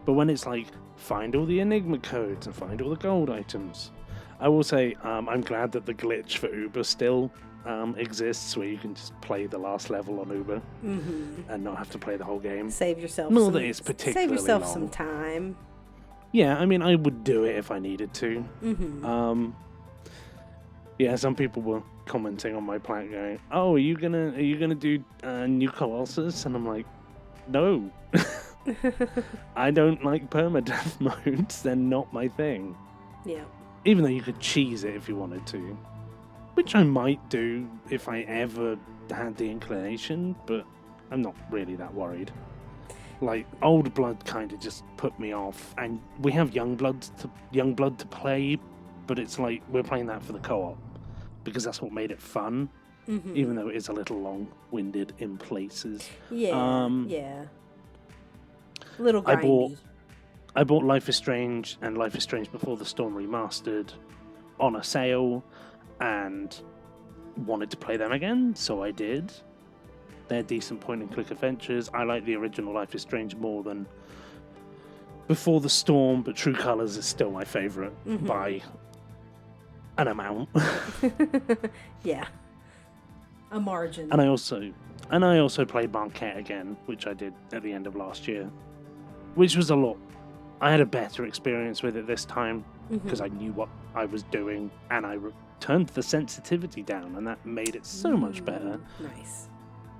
But when it's like, find all the Enigma codes and find all the gold items. I will say, I'm glad that the glitch for Uber still exists, where you can just play the last level on Uber and not have to play the whole game. Save yourself Not some, that it's particularly save yourself long. some time. Yeah, I mean, I would do it if I needed to. Yeah, some people were commenting on my plan going, "Oh, are you gonna do New Colossus?" And I'm like, "No, I don't like permadeath modes. They're not my thing." Yeah. Even though you could cheese it if you wanted to, which I might do if I ever had the inclination, but I'm not really that worried. Like, Old Blood kind of just put me off, and we have Young Blood to play, but it's like we're playing that for the co-op because that's what made it fun, even though it is a little long-winded in places. Yeah, yeah. A little grindy. I bought Life is Strange and Life is Strange Before the Storm Remastered on a sale and wanted to play them again, so I did. They're decent point-and-click adventures. I like the original Life is Strange more than Before the Storm, but True Colors is still my favourite by an amount. Yeah. A margin. And I also played Banquet again, which I did at the end of last year, which was a lot. I had a better experience with it this time because I knew what I was doing, and I turned the sensitivity down, and that made it so much better. Nice.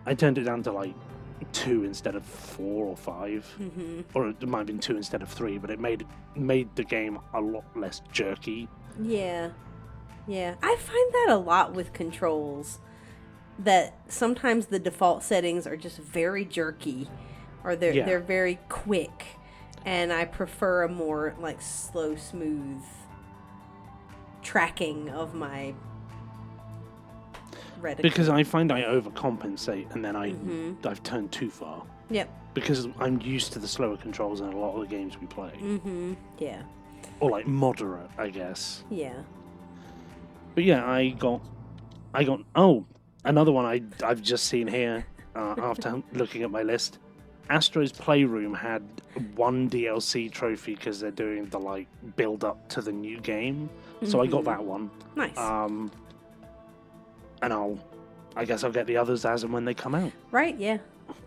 I turned it down to like 2 instead of 4 or 5, or it might have been 2 instead of 3, but it made the game a lot less jerky. Yeah. Yeah. I find that a lot with controls, that sometimes the default settings are just very jerky, or they're very quick, and I prefer a more like slow, smooth tracking of my reticule. Because I find I overcompensate, and then I've turned too far. Yep. Because I'm used to the slower controls in a lot of the games we play. Yeah. Or like moderate, I guess. Yeah. But yeah, I got another one I've just seen here after looking at my list. Astro's Playroom had one DLC trophy because they're doing the like build up to the new game. So I got that one. Nice. And I guess I'll get the others as and when they come out. Right, yeah.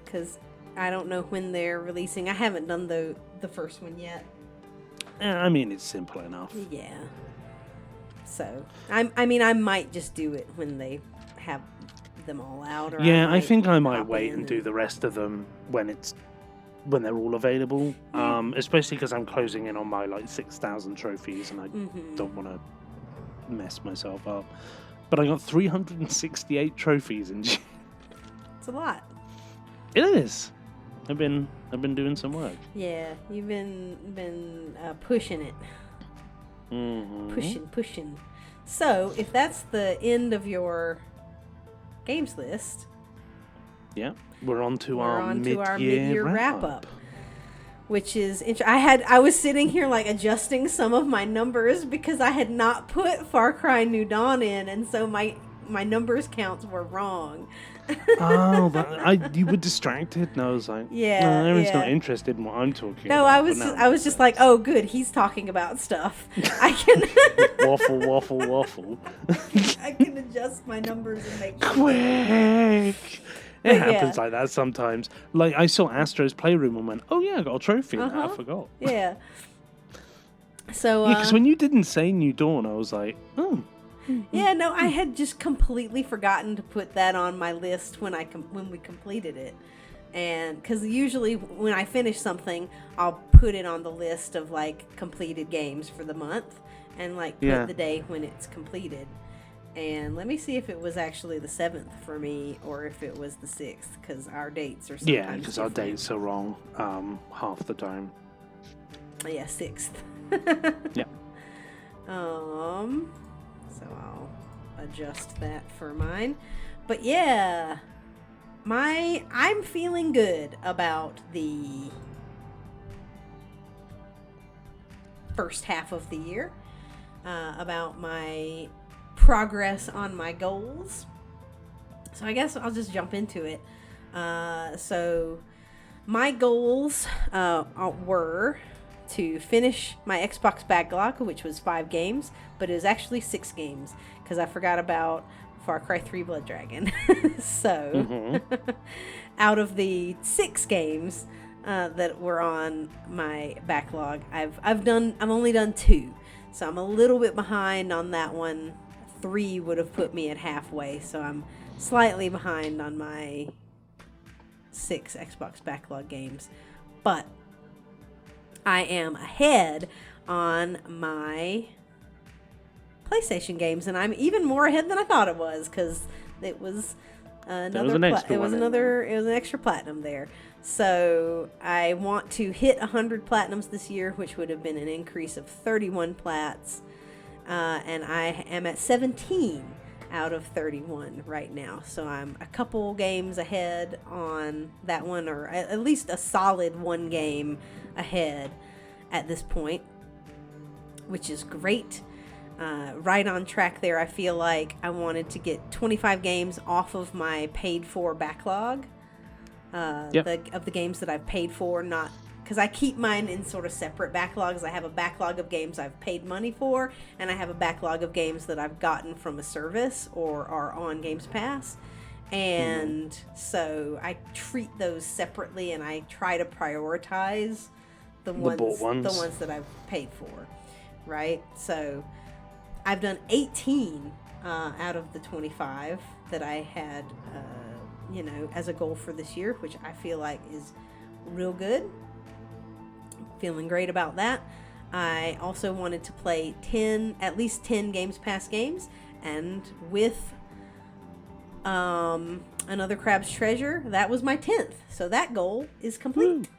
Because I don't know when they're releasing. I haven't done the first one yet. I mean, it's simple enough. Yeah. So, I mean, I might just do it when they have them all out. Or Yeah, I think I might wait and do the rest of them when they're all available. Especially because I'm closing in on my like 6,000 trophies, and I don't want to mess myself up. But I got 368 trophies in June. It's a lot. It is. I've been doing some work. Yeah, you've been pushing it. Pushing. So, if that's the end of your games list, yeah, we're on to our mid-year wrap-up. which is I was sitting here like adjusting some of my numbers because I had not put Far Cry New Dawn in, and so my numbers counts were wrong. Oh, you were distracted, and I was like, Yeah, Aaron's not yeah. interested in what I'm talking No, about. I was just like, oh, good, he's talking about stuff. I can waffle. I can adjust my numbers and make sure. Quick! It But happens yeah. like that sometimes. Like, I saw Astro's Playroom and went, oh yeah, I got a trophy in that, I forgot. Yeah. So Yeah, because when you didn't say New Dawn, I was like, oh. Yeah, no, I had just completely forgotten to put that on my list when we completed it. And because usually when I finish something, I'll put it on the list of like completed games for the month and like put the day when it's completed. And let me see if it was actually the 7th for me or if it was the 6th, because our dates are sometimes Yeah, because our dates are wrong half the time. Yeah, 6th. Yeah. So I'll adjust that for mine. But yeah, I'm feeling good about the first half of the year, about my progress on my goals. So I guess I'll just jump into it. So my goals were to finish my Xbox backlog, which was 5 games, but it was actually 6 games because I forgot about Far Cry 3 Blood Dragon. So out of the 6 games that were on my backlog, I've only done 2. So I'm a little bit behind on that one. 3 would have put me at halfway, so I'm slightly behind on my 6 Xbox backlog games. But I am ahead on my PlayStation games, and I'm even more ahead than I thought it was because it was an extra platinum there. So I want to hit 100 platinums this year, which would have been an increase of 31 plats, and I am at 17 out of 31 right now. So I'm a couple games ahead on that one, or at least a solid 1 game ahead at this point, which is great. Right on track there. I feel like I wanted to get 25 games off of my paid for backlog, of the games that I've paid for, not because I keep mine in sort of separate backlogs. I have a backlog of games I've paid money for, and I have a backlog of games that I've gotten from a service or are on Games Pass. And so I treat those separately, and I try to prioritize the ones that I've paid for, right? So I've done 18 out of the 25 that I had, as a goal for this year, which I feel like is real good. Feeling great about that. I also wanted to play at least 10 Games Pass games, and with Another Crab's Treasure, that was my 10th. So that goal is complete.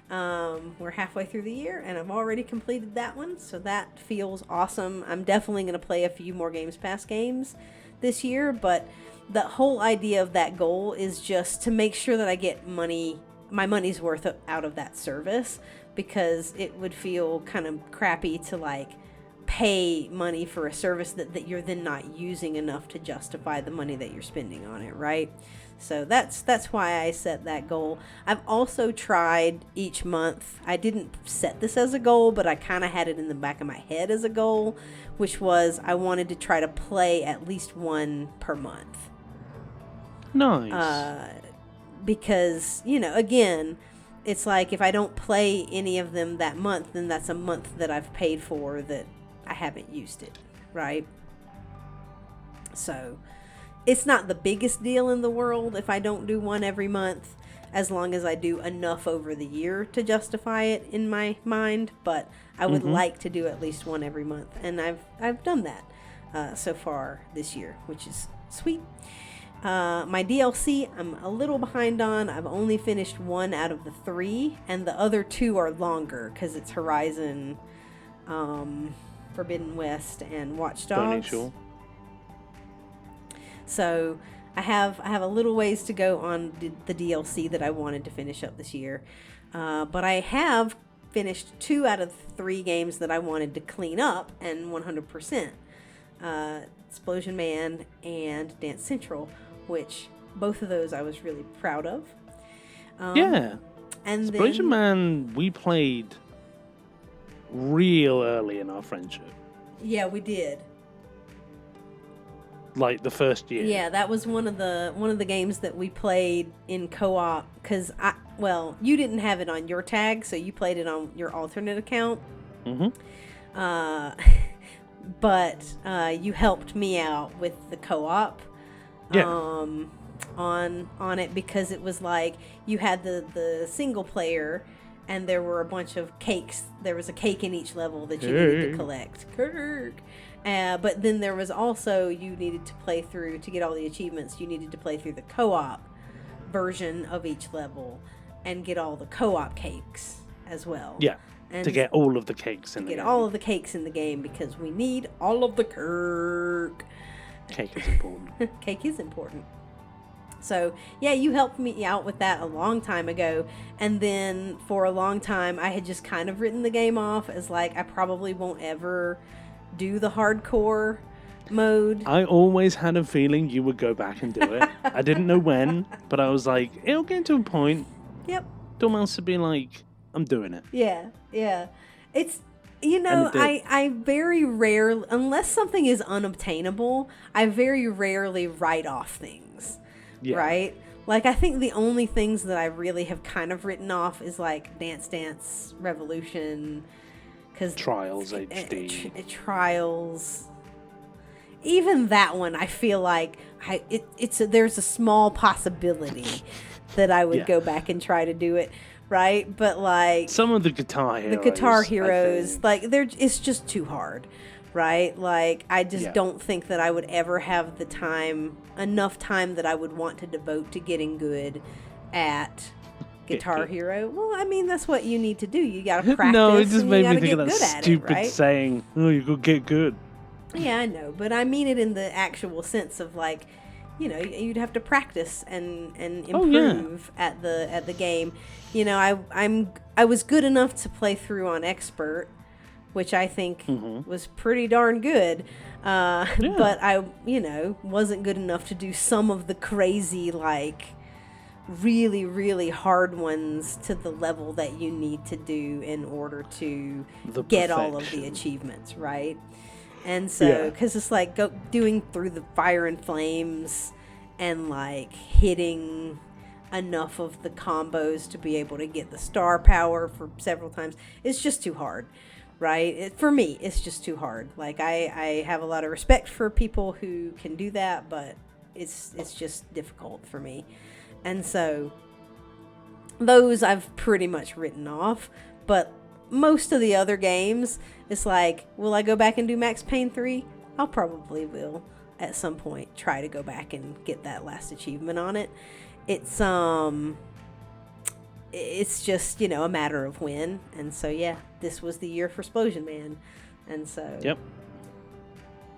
We're halfway through the year, and I've already completed that one, so that feels awesome. I'm definitely going to play a few more Games Pass games this year, but the whole idea of that goal is just to make sure that I get my money's worth out of that service, because it would feel kind of crappy to like pay money for a service that you're then not using enough to justify the money that you're spending on it, right? So that's why I set that goal. I've also tried each month. I didn't set this as a goal, but I kind of had it in the back of my head as a goal, which was I wanted to try to play at least 1 per month. Nice. Because, again, it's like if I don't play any of them that month, then that's a month that I've paid for that I haven't used it, right? So it's not the biggest deal in the world if I don't do 1 every month, as long as I do enough over the year to justify it in my mind. But I would like to do at least 1 every month, and I've done that so far this year, which is sweet. My DLC, I'm a little behind on. I've only finished 1 out of the 3, and the other 2 are longer because it's Horizon Forbidden West and Watch Dogs. Sure. So I have a little ways to go on the DLC that I wanted to finish up this year, but I have finished 2 out of 3 games that I wanted to clean up and 100%. Explosion Man and Dance Central, which both of those I was really proud of. Yeah. And Explosion then, Man, we played real early in our friendship. yeah, we did. Like the first year. Yeah, that was one of the games that we played in co-op because you didn't have it on your tag, so you played it on your alternate account. Mm-hmm. But you helped me out with the co-op. Yeah. On it because it was like you had the single player and there were a bunch of cakes. There was a cake in each level that you needed to collect. Kirk. But then there was also, you needed to play through, to get all the achievements, you needed to play through the co-op version of each level and get all the co-op cakes as well. Yeah. And to get all of the cakes in the game. get all of the cakes in the game because we need all of the Kirk. Cake is important. Cake is important. So, yeah, you helped me out with that a long time ago. And then for a long time, I had just kind of written the game off as like, I probably won't ever do the hardcore mode. I always had a feeling you would go back and do it. I didn't know when, but I was like, it'll get to a point. Yep. Don't else to be like, I'm doing it. Yeah, yeah. It's, I very rarely, unless something is unobtainable, I very rarely write off things. Yeah. Right? Like, I think the only things that I really have kind of written off is like Dance Dance Revolution. Trials HD. Trials. Even that one, I feel like there's a small possibility that I would go back and try to do it, right? But like some of the Guitar Heroes, like it's just too hard, right? Like I just don't think that I would ever have enough time that I would want to devote to getting good at Guitar Hero. Well, I mean, that's what you need to do. You got to practice. No, it just made me think of that stupid right? saying, "Oh, you go get good." Yeah, I know, but I mean it in the actual sense of like, you'd have to practice and improve at the game. I was good enough to play through on expert, which I think was pretty darn good. But I, wasn't good enough to do some of the crazy like really, really hard ones to the level that you need to do in order to get all of the achievements, right? And so, because it's like doing through the fire and flames and like hitting enough of the combos to be able to get the star power for several times, it's just too hard, right? For me, it's just too hard. Like I have a lot of respect for people who can do that, but it's just difficult for me. And so those I've pretty much written off, but most of the other games, it's like, will I go back and do Max Payne 3? I'll probably will at some point try to go back and get that last achievement on it. It's just, a matter of when. And so, yeah, this was the year for Explosion Man. And so... Yep.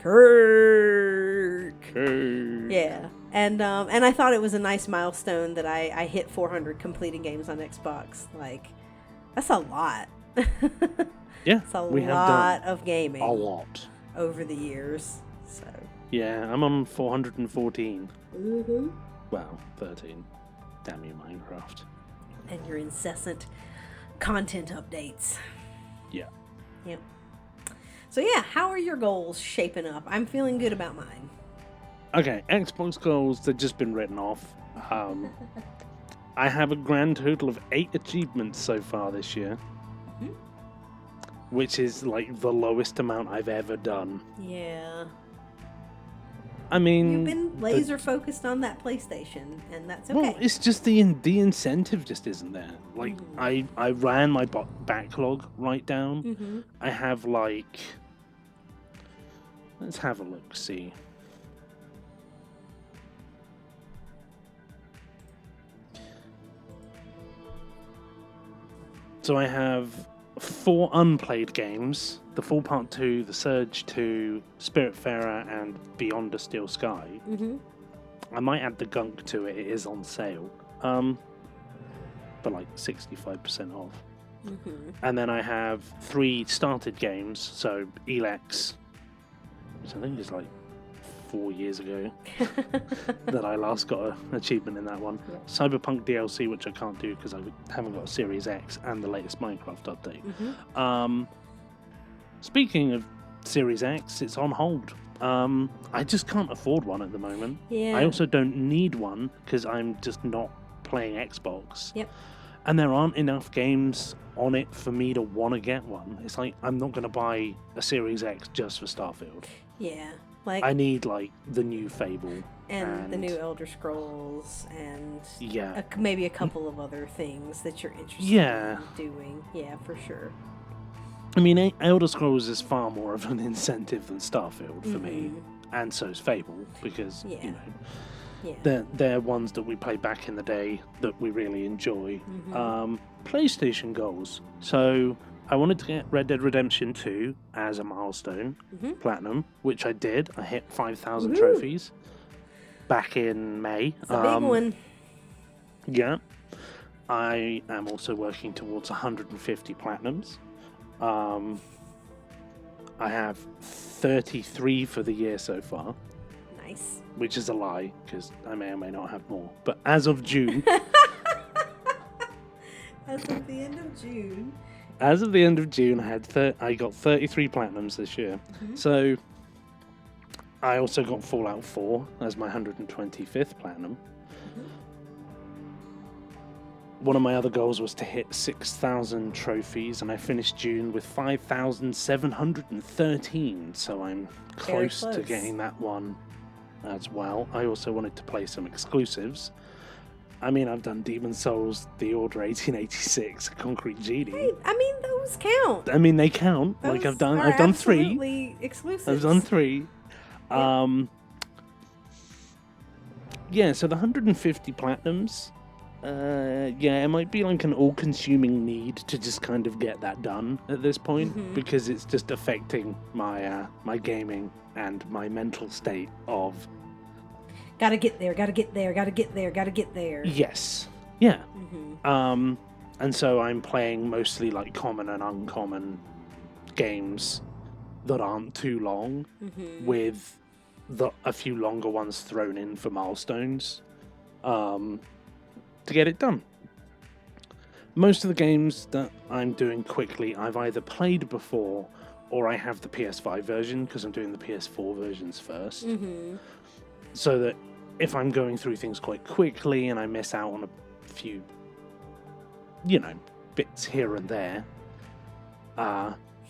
Kirk. Yeah. And I thought it was a nice milestone that I hit 400 completing games on Xbox. Like, that's a lot. Yeah. It's a lot of gaming. A lot. Over the years. So. Yeah, I'm on 414. Mm-hmm. Well, 13. Damn you, Minecraft. And your incessant content updates. Yeah. Yep. So yeah, how are your goals shaping up? I'm feeling good about mine. Okay, Xbox goals, they've just been written off. I have a grand total of 8 achievements so far this year. Mm-hmm. Which is like the lowest amount I've ever done. Yeah. I mean... You've been laser focused on that PlayStation, and that's okay. Well, it's just the incentive just isn't there. Like, I ran my backlog right down. Mm-hmm. I have like... Let's have a look, see. So I have 4 unplayed games. The Full Part 2, The Surge 2, Spiritfarer, and Beyond a Steel Sky. Mm-hmm. I might add the gunk to it. It is on sale. But like 65% off. Mm-hmm. And then I have 3 started games. So Elex, which I think is like 4 years ago that I last got an achievement in that one. Yep. Cyberpunk DLC, which I can't do because I haven't got a Series X, and the latest Minecraft update. Mm-hmm. Speaking of Series X, it's on hold. I just can't afford one at the moment. Yeah. I also don't need one because I'm just not playing Xbox. Yep. And there aren't enough games on it for me to want to get one. It's like I'm not going to buy a Series X just for Starfield. Yeah. Like, I need like the new Fable and the new Elder Scrolls and yeah, maybe a couple of other things that you're interested Yeah. in doing. Yeah, for sure. I mean, Elder Scrolls is far more of an incentive than Starfield for me, and so's Fable because Yeah. you know Yeah. they're ones that we played back in the day that we really enjoy. Mm-hmm. PlayStation goals. So I wanted to get Red Dead Redemption 2 as a milestone, platinum, which I did. I hit 5,000 Woohoo! trophies back in May. It's a big one. Yeah. I am also working towards 150 platinums. I have 33 for the year so far, Nice. which is a lie because I may or may not have more. But as of June, As of the end of June. I got 33 platinums this year. So I also got Fallout 4 as my 125th platinum. One of my other goals was to hit 6,000 trophies, and I finished June with 5,713. So I'm close to close. getting that one as well. I also wanted to play some exclusives. I mean, I've done Demon's Souls, The Order 1886, Concrete Genie. Hey, I mean, those count. I mean, they count. Like Those I've done are 3. absolutely exclusives. I've done 3. Yeah, so the 150 platinums. Yeah, it might be like an all-consuming need to just kind of get that done at this point because it's just affecting my my gaming and my mental state of Gotta get there, gotta get there, gotta get there, gotta get there. yes, yeah. Mm-hmm. And so I'm playing mostly like common and uncommon games that aren't too long, with a few longer ones thrown in for milestones. To get it done. Most of the games that I'm doing quickly, I've either played before or I have the PS5 version because I'm doing the PS4 versions first. So that if I'm going through things quite quickly and I miss out on a few, bits here and there,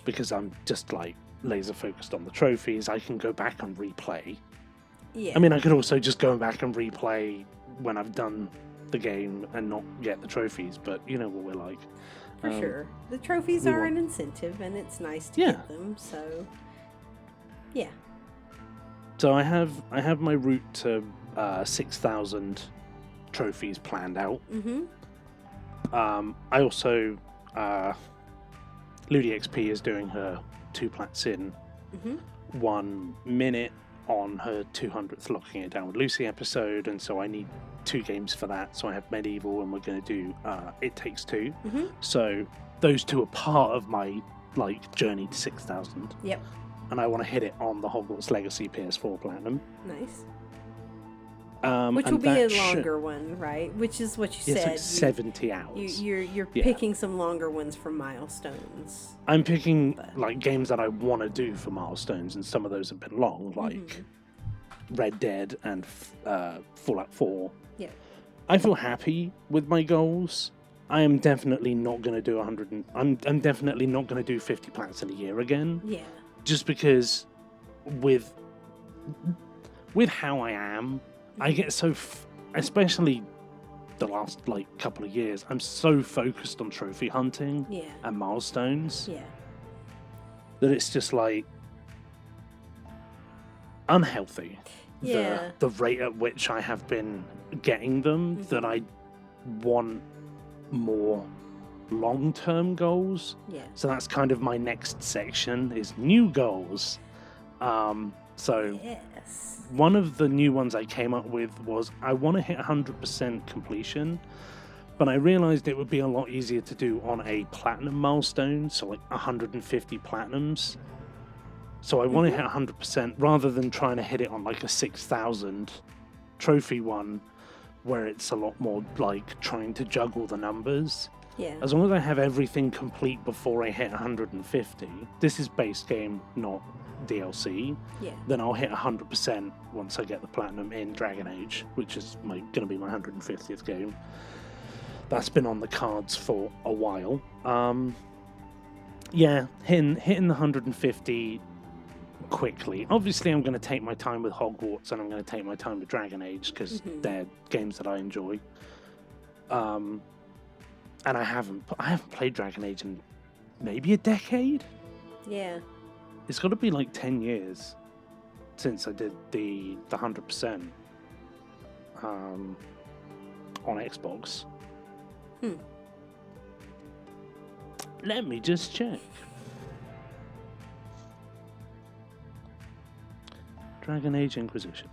because I'm just like laser focused on the trophies, I can go back and replay. Yeah. I mean, I could also just go back and replay when I've done the game and not get the trophies, but you know what we're like. For sure. The trophies are an incentive, and it's nice to get them, so... Yeah. So I have my route to 6,000 trophies planned out. I also... Ludi XP is doing her 2 plats in 1 minute on her 200th Locking It Down with Lucy episode, and so I need 2 games for that. So I have Medieval, and we're going to do It Takes Two. So those 2 are part of my journey to 6,000. Yep. And I want to hit it on the Hogwarts Legacy PS4 Platinum. Nice. Which will be a longer one, right? Which is what you said. It's like 70 hours. You're picking some longer ones for milestones. I'm picking games that I want to do for milestones, and some of those have been long, like Red Dead and Fallout 4. Yeah. I feel happy with my goals. I am definitely not going to do 100. I'm definitely not going to do 50 plats in a year again. Yeah. Just because, with how I am, I get so, especially the last couple of years, I'm so focused on trophy hunting and milestones that it's just unhealthy. Yeah. The rate at which I have been getting them, that I want more long-term goals. Yeah. So that's kind of my next section is new goals. So Yes. one of the new ones I came up with was I want to hit 100% completion, but I realized it would be a lot easier to do on a platinum milestone, so like 150 platinums. So I want to hit 100% rather than trying to hit it on like a 6,000 trophy one, where it's a lot more like trying to juggle the numbers. Yeah. As long as I have everything complete before I hit 150, this is base game, not DLC, Yeah. then I'll hit 100% once I get the platinum in Dragon Age, which is going to be my 150th game. That's been on the cards for a while. Yeah, hitting the 150 quickly. Obviously, I'm going to take my time with Hogwarts and I'm going to take my time with Dragon Age because they're games that I enjoy. And I haven't played Dragon Age in maybe a decade. Yeah. It's got to be like 10 years since I did the 100% on Xbox. Let me just check. Dragon Age Inquisition.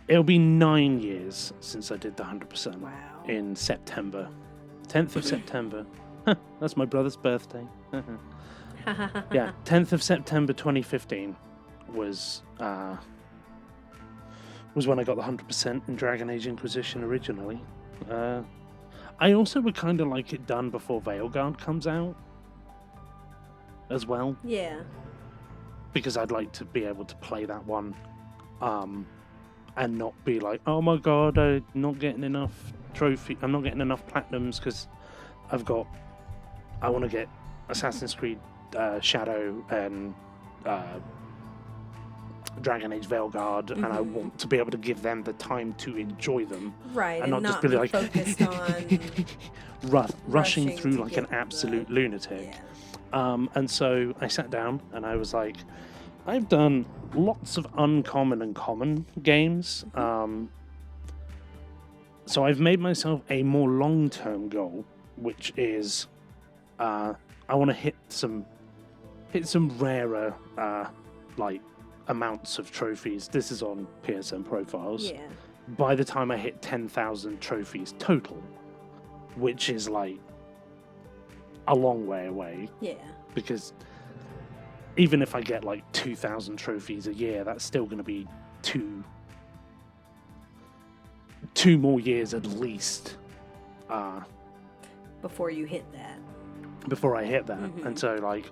It'll be 9 years since I did the 100%. Wow. In September. 10th of September. That's my brother's birthday. Yeah, 10th of September 2015 was when I got the 100% in Dragon Age Inquisition originally. I also would kind of like it done before Veilguard comes out as well. Yeah. Because I'd like to be able to play that one and not be like, oh my god, I'm not getting enough I'm not getting enough platinums because I want to get Assassin's Creed Shadow and Dragon Age Veilguard, and I want to be able to give them the time to enjoy them. Right, and not just be like focused on rushing through like an absolute lunatic. Yeah. And so I sat down and I was like, I've done lots of uncommon and common games. So I've made myself a more long-term goal, which is I want to hit some rarer like amounts of trophies. This is on PSN profiles. Yeah. By the time I hit 10,000 trophies total, which is like a long way away. Yeah. Because even if I get like 2,000 trophies a year, that's still going to be two more years at least before you hit that. Before I hit that. And so like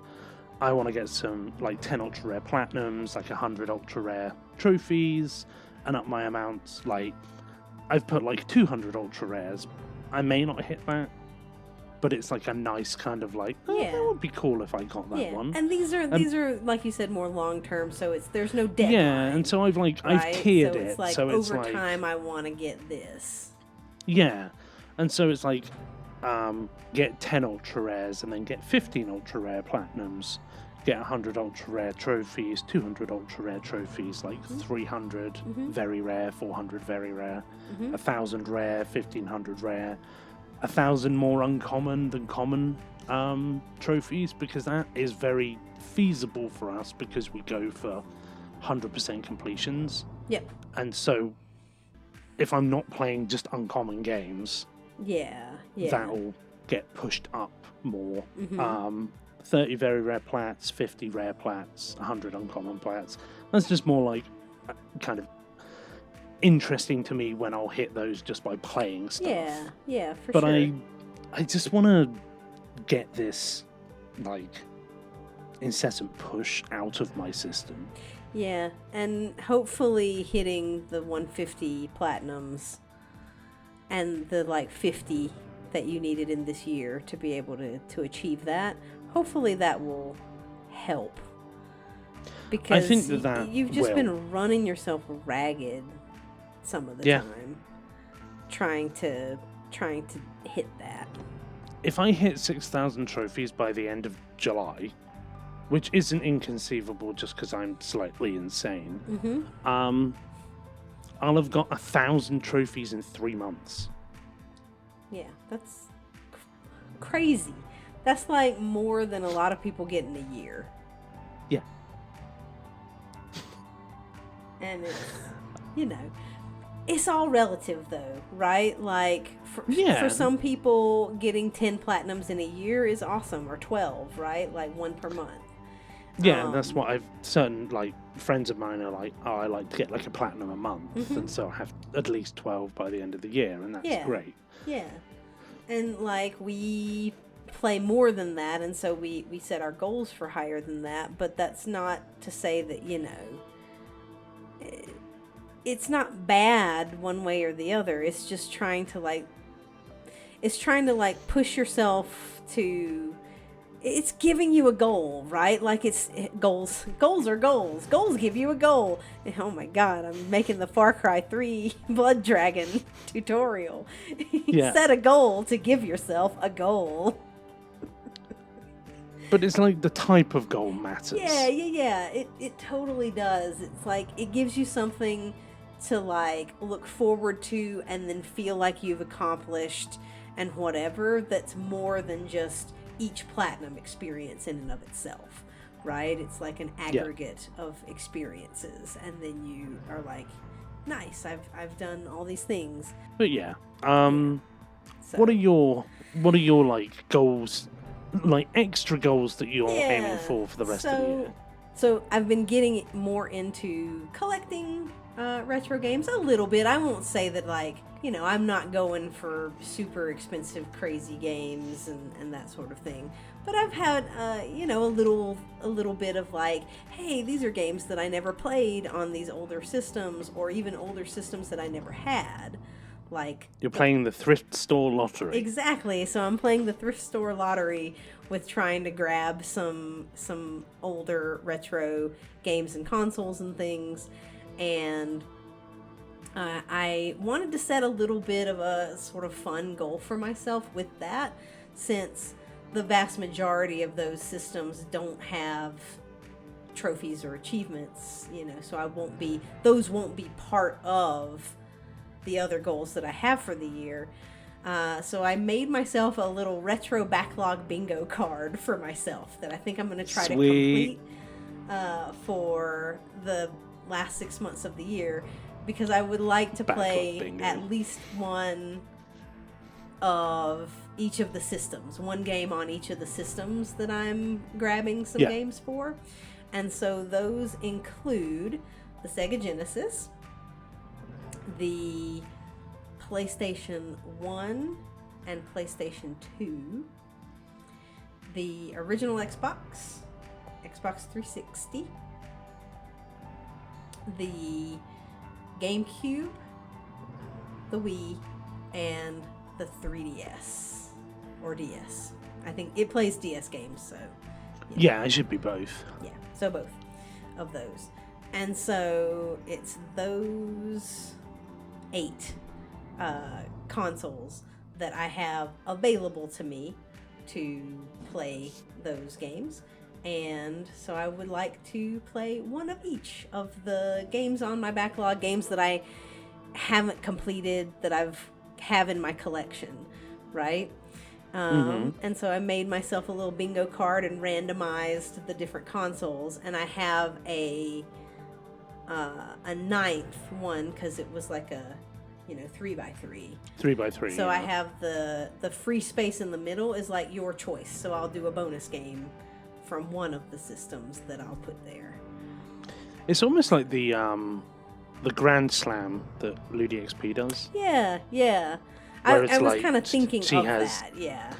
I want to get some like 10 ultra rare platinums, like 100 ultra rare trophies, and up my amounts. Like I've put like 200 ultra rares. I may not hit that, but it's like a nice kind of like, that would be cool if I got that one. And these are like you said, more long term, so there's no deadline. Yeah, and so I've tiered so it. It's like so it's over like, time I want to get this. Yeah, and so it's like get 10 ultra rares and then get 15 ultra rare platinums, get 100 ultra rare trophies, 200 ultra rare trophies, like 300 very rare, 400 very rare, 1,000 rare, 1,500 rare, 1,000 more uncommon than common trophies, because that is very feasible for us because we go for 100% completions. Yep. And so if I'm not playing just uncommon games, that'll get pushed up more. 30 very rare plats, 50 rare plats, 100 uncommon plats. That's just more like kind of interesting to me when I'll hit those just by playing stuff. Yeah, for but sure. I just want to get this like incessant push out of my system. Yeah, and hopefully hitting the 150 platinums and the like 50 that you needed in this year to be able to achieve that. Hopefully that will help. Because I think that you've just will. been running yourself ragged some of the time trying to hit that. If I hit 6,000 trophies by the end of July, which isn't inconceivable just because I'm slightly insane, I'll have got 1,000 trophies in 3 months. Yeah, that's crazy. That's like more than a lot of people get in a year. Yeah. And it's, you know, it's all relative though, right? Like for some people, getting 10 platinums in a year is awesome, or 12, right? Like one per month. Yeah, and that's what certain like friends of mine are like, oh, I like to get like a platinum a month, and so I have at least 12 by the end of the year, and that's great. Yeah. And like we play more than that, and so we set our goals for higher than that, but that's not to say that, you know, it's not bad one way or the other. It's just trying to like push yourself to, it's giving you a goal, right? Like goals are goals. Goals give you a goal. Oh my God, I'm making the Far Cry 3 Blood Dragon tutorial. Set a goal to give yourself a goal. But it's like the type of goal matters. Yeah. It totally does. It's like it gives you something to like look forward to and then feel like you've accomplished and whatever, that's more than just each platinum experience in and of itself, right? It's like an aggregate of experiences, and then you are like, nice, I've done all these things. But what are your like goals, like extra goals that you're aiming for the rest of the year? So I've been getting more into collecting retro games a little bit. I won't say that, like, you know, I'm not going for super expensive, crazy games and that sort of thing. But I've had, you know, a little bit of like, hey, these are games that I never played on these older systems, or even older systems that I never had. Like, you're playing the thrift store lottery. Exactly. So I'm playing the thrift store lottery with trying to grab some older retro games and consoles and things. And I wanted to set a little bit of a sort of fun goal for myself with that, since the vast majority of those systems don't have trophies or achievements, you know, so those won't be part of the other goals that I have for the year. So I made myself a little retro backlog bingo card for myself that I think I'm going to try to complete for the last 6 months of the year, because I would like to play at least one of each of the systems, one game on each of the systems that I'm grabbing some games for. And so those include the Sega Genesis, the PlayStation 1 and PlayStation 2, the original Xbox 360, the GameCube, the Wii, and the 3DS or DS. I think it plays DS games, so yeah, it should be both. Yeah, so both of those. And so it's those 8 consoles that I have available to me to play those games. And so I would like to play one of each of the games on my backlog, games that I haven't completed, that have in my collection, right? And so I made myself a little bingo card and randomized the different consoles, and I have a 9th one, because it was like a 3x3. 3x3. So I have the free space in the middle is like your choice. So I'll do a bonus game from one of the systems that I'll put there. It's almost like the Grand Slam that Ludi XP does. Yeah. I was like, kind of thinking of that. Yeah.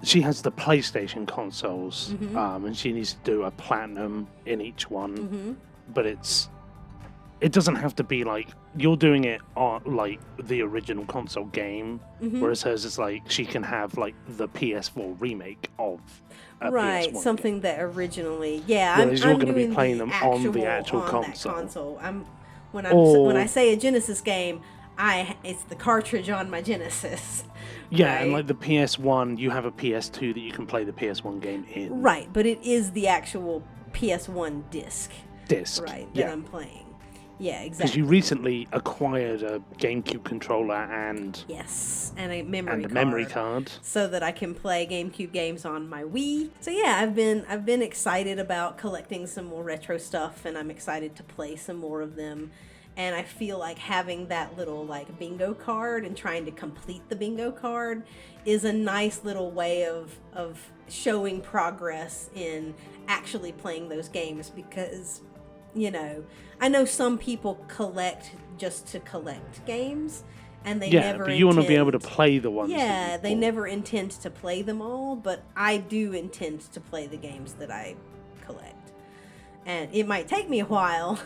She has the PlayStation consoles, and she needs to do a platinum in each one. But it doesn't have to be like you're doing it on like the original console game, whereas hers is like she can have like the PS4 remake of a PS1 something game that originally, yeah. Whereas you're going to be playing them on the actual console. When I say a Genesis game, it's the cartridge on my Genesis. Yeah, right? And like the PS1, you have a PS2 that you can play the PS1 game in. Right, but it is the actual PS1 disc. Right, that I'm playing. Yeah, Because exactly. you recently acquired a GameCube controller and Yes, and a memory a card. memory card. So that I can play GameCube games on my Wii. So yeah, I've been excited about collecting some more retro stuff, and I'm excited to play some more of them. And I feel like having that little like bingo card and trying to complete the bingo card is a nice little way of showing progress in actually playing those games, because you know, I know some people collect just to collect games, and they Yeah, never but you want to be able to intend. play the ones that Yeah, you've they bought. never intend to play them all, but I do intend to play the games that I collect. And it might take me a while,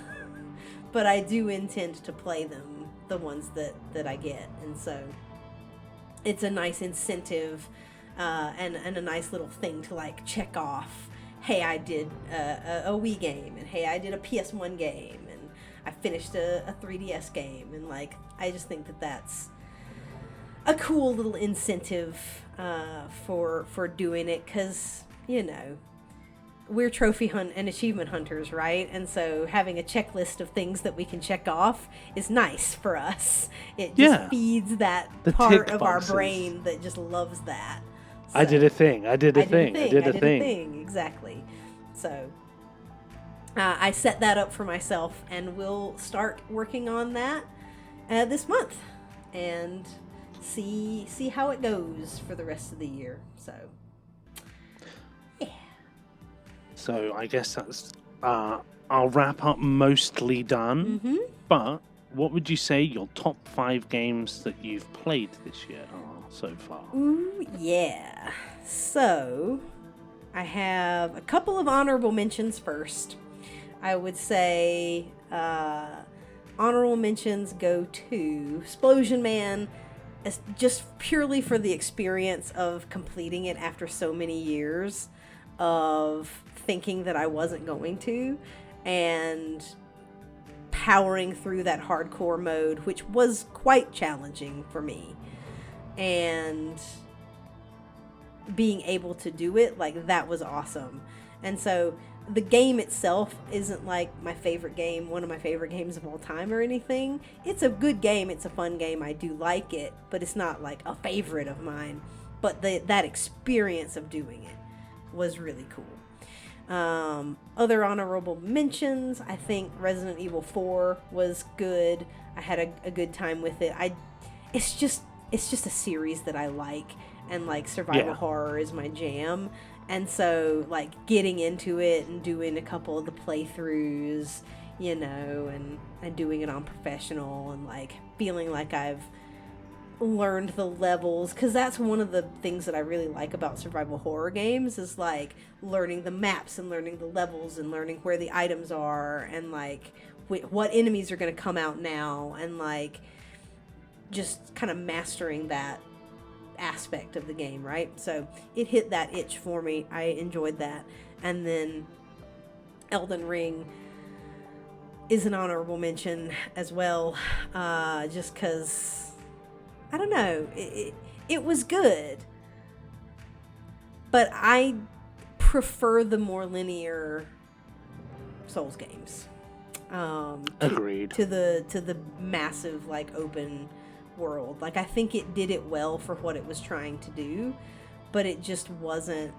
but I do intend to play them, the ones that I get. And so it's a nice incentive, and a nice little thing to like check off. Hey, I did a Wii game, and hey, I did a PS1 game, and I finished a 3DS game, and like I just think that that's a cool little incentive for doing it, because you know we're trophy hunt and achievement hunters, right? And so having a checklist of things that we can check off is nice for us. It just Yeah, feeds that the part tick of our boxes. brain that just loves that. I did So, a thing. I did a I did a thing. thing. I did a a thing. thing. Exactly. So I set that up for myself, and we'll start working on that this month, and see how it goes for the rest of the year. So yeah. So I guess that's our wrap up mostly done. Mm-hmm. But what would you say your top 5 games that you've played this year are so far? Ooh, yeah. So, I have a couple of honorable mentions first. I would say honorable mentions go to Splosion Man, just purely for the experience of completing it after so many years of thinking that I wasn't going to, and powering through that hardcore mode, which was quite challenging for me. And being able to do it, like, that was awesome. And so the game itself isn't like my favorite game, one of my favorite games of all time or anything. It's a good game, it's a fun game, I do like it, but it's not like a favorite of mine. But that experience of doing it was really cool. Other honorable mentions, I think Resident Evil 4 was good. I had a good time with it. It's just a series that I like, and like survival horror is my jam. And so like getting into it and doing a couple of the playthroughs, you know, and doing it on professional, and like feeling like I've learned the levels, because that's one of the things that I really like about survival horror games, is like learning the maps and learning the levels and learning where the items are, and like what enemies are going to come out now, and like just kind of mastering that aspect of the game, right? So it hit that itch for me. I enjoyed that. And then Elden Ring is an honorable mention as well, just because I don't know, it was good, but I prefer the more linear Souls games. Agreed. To the massive like open world. Like I think it did it well for what it was trying to do, but it just wasn't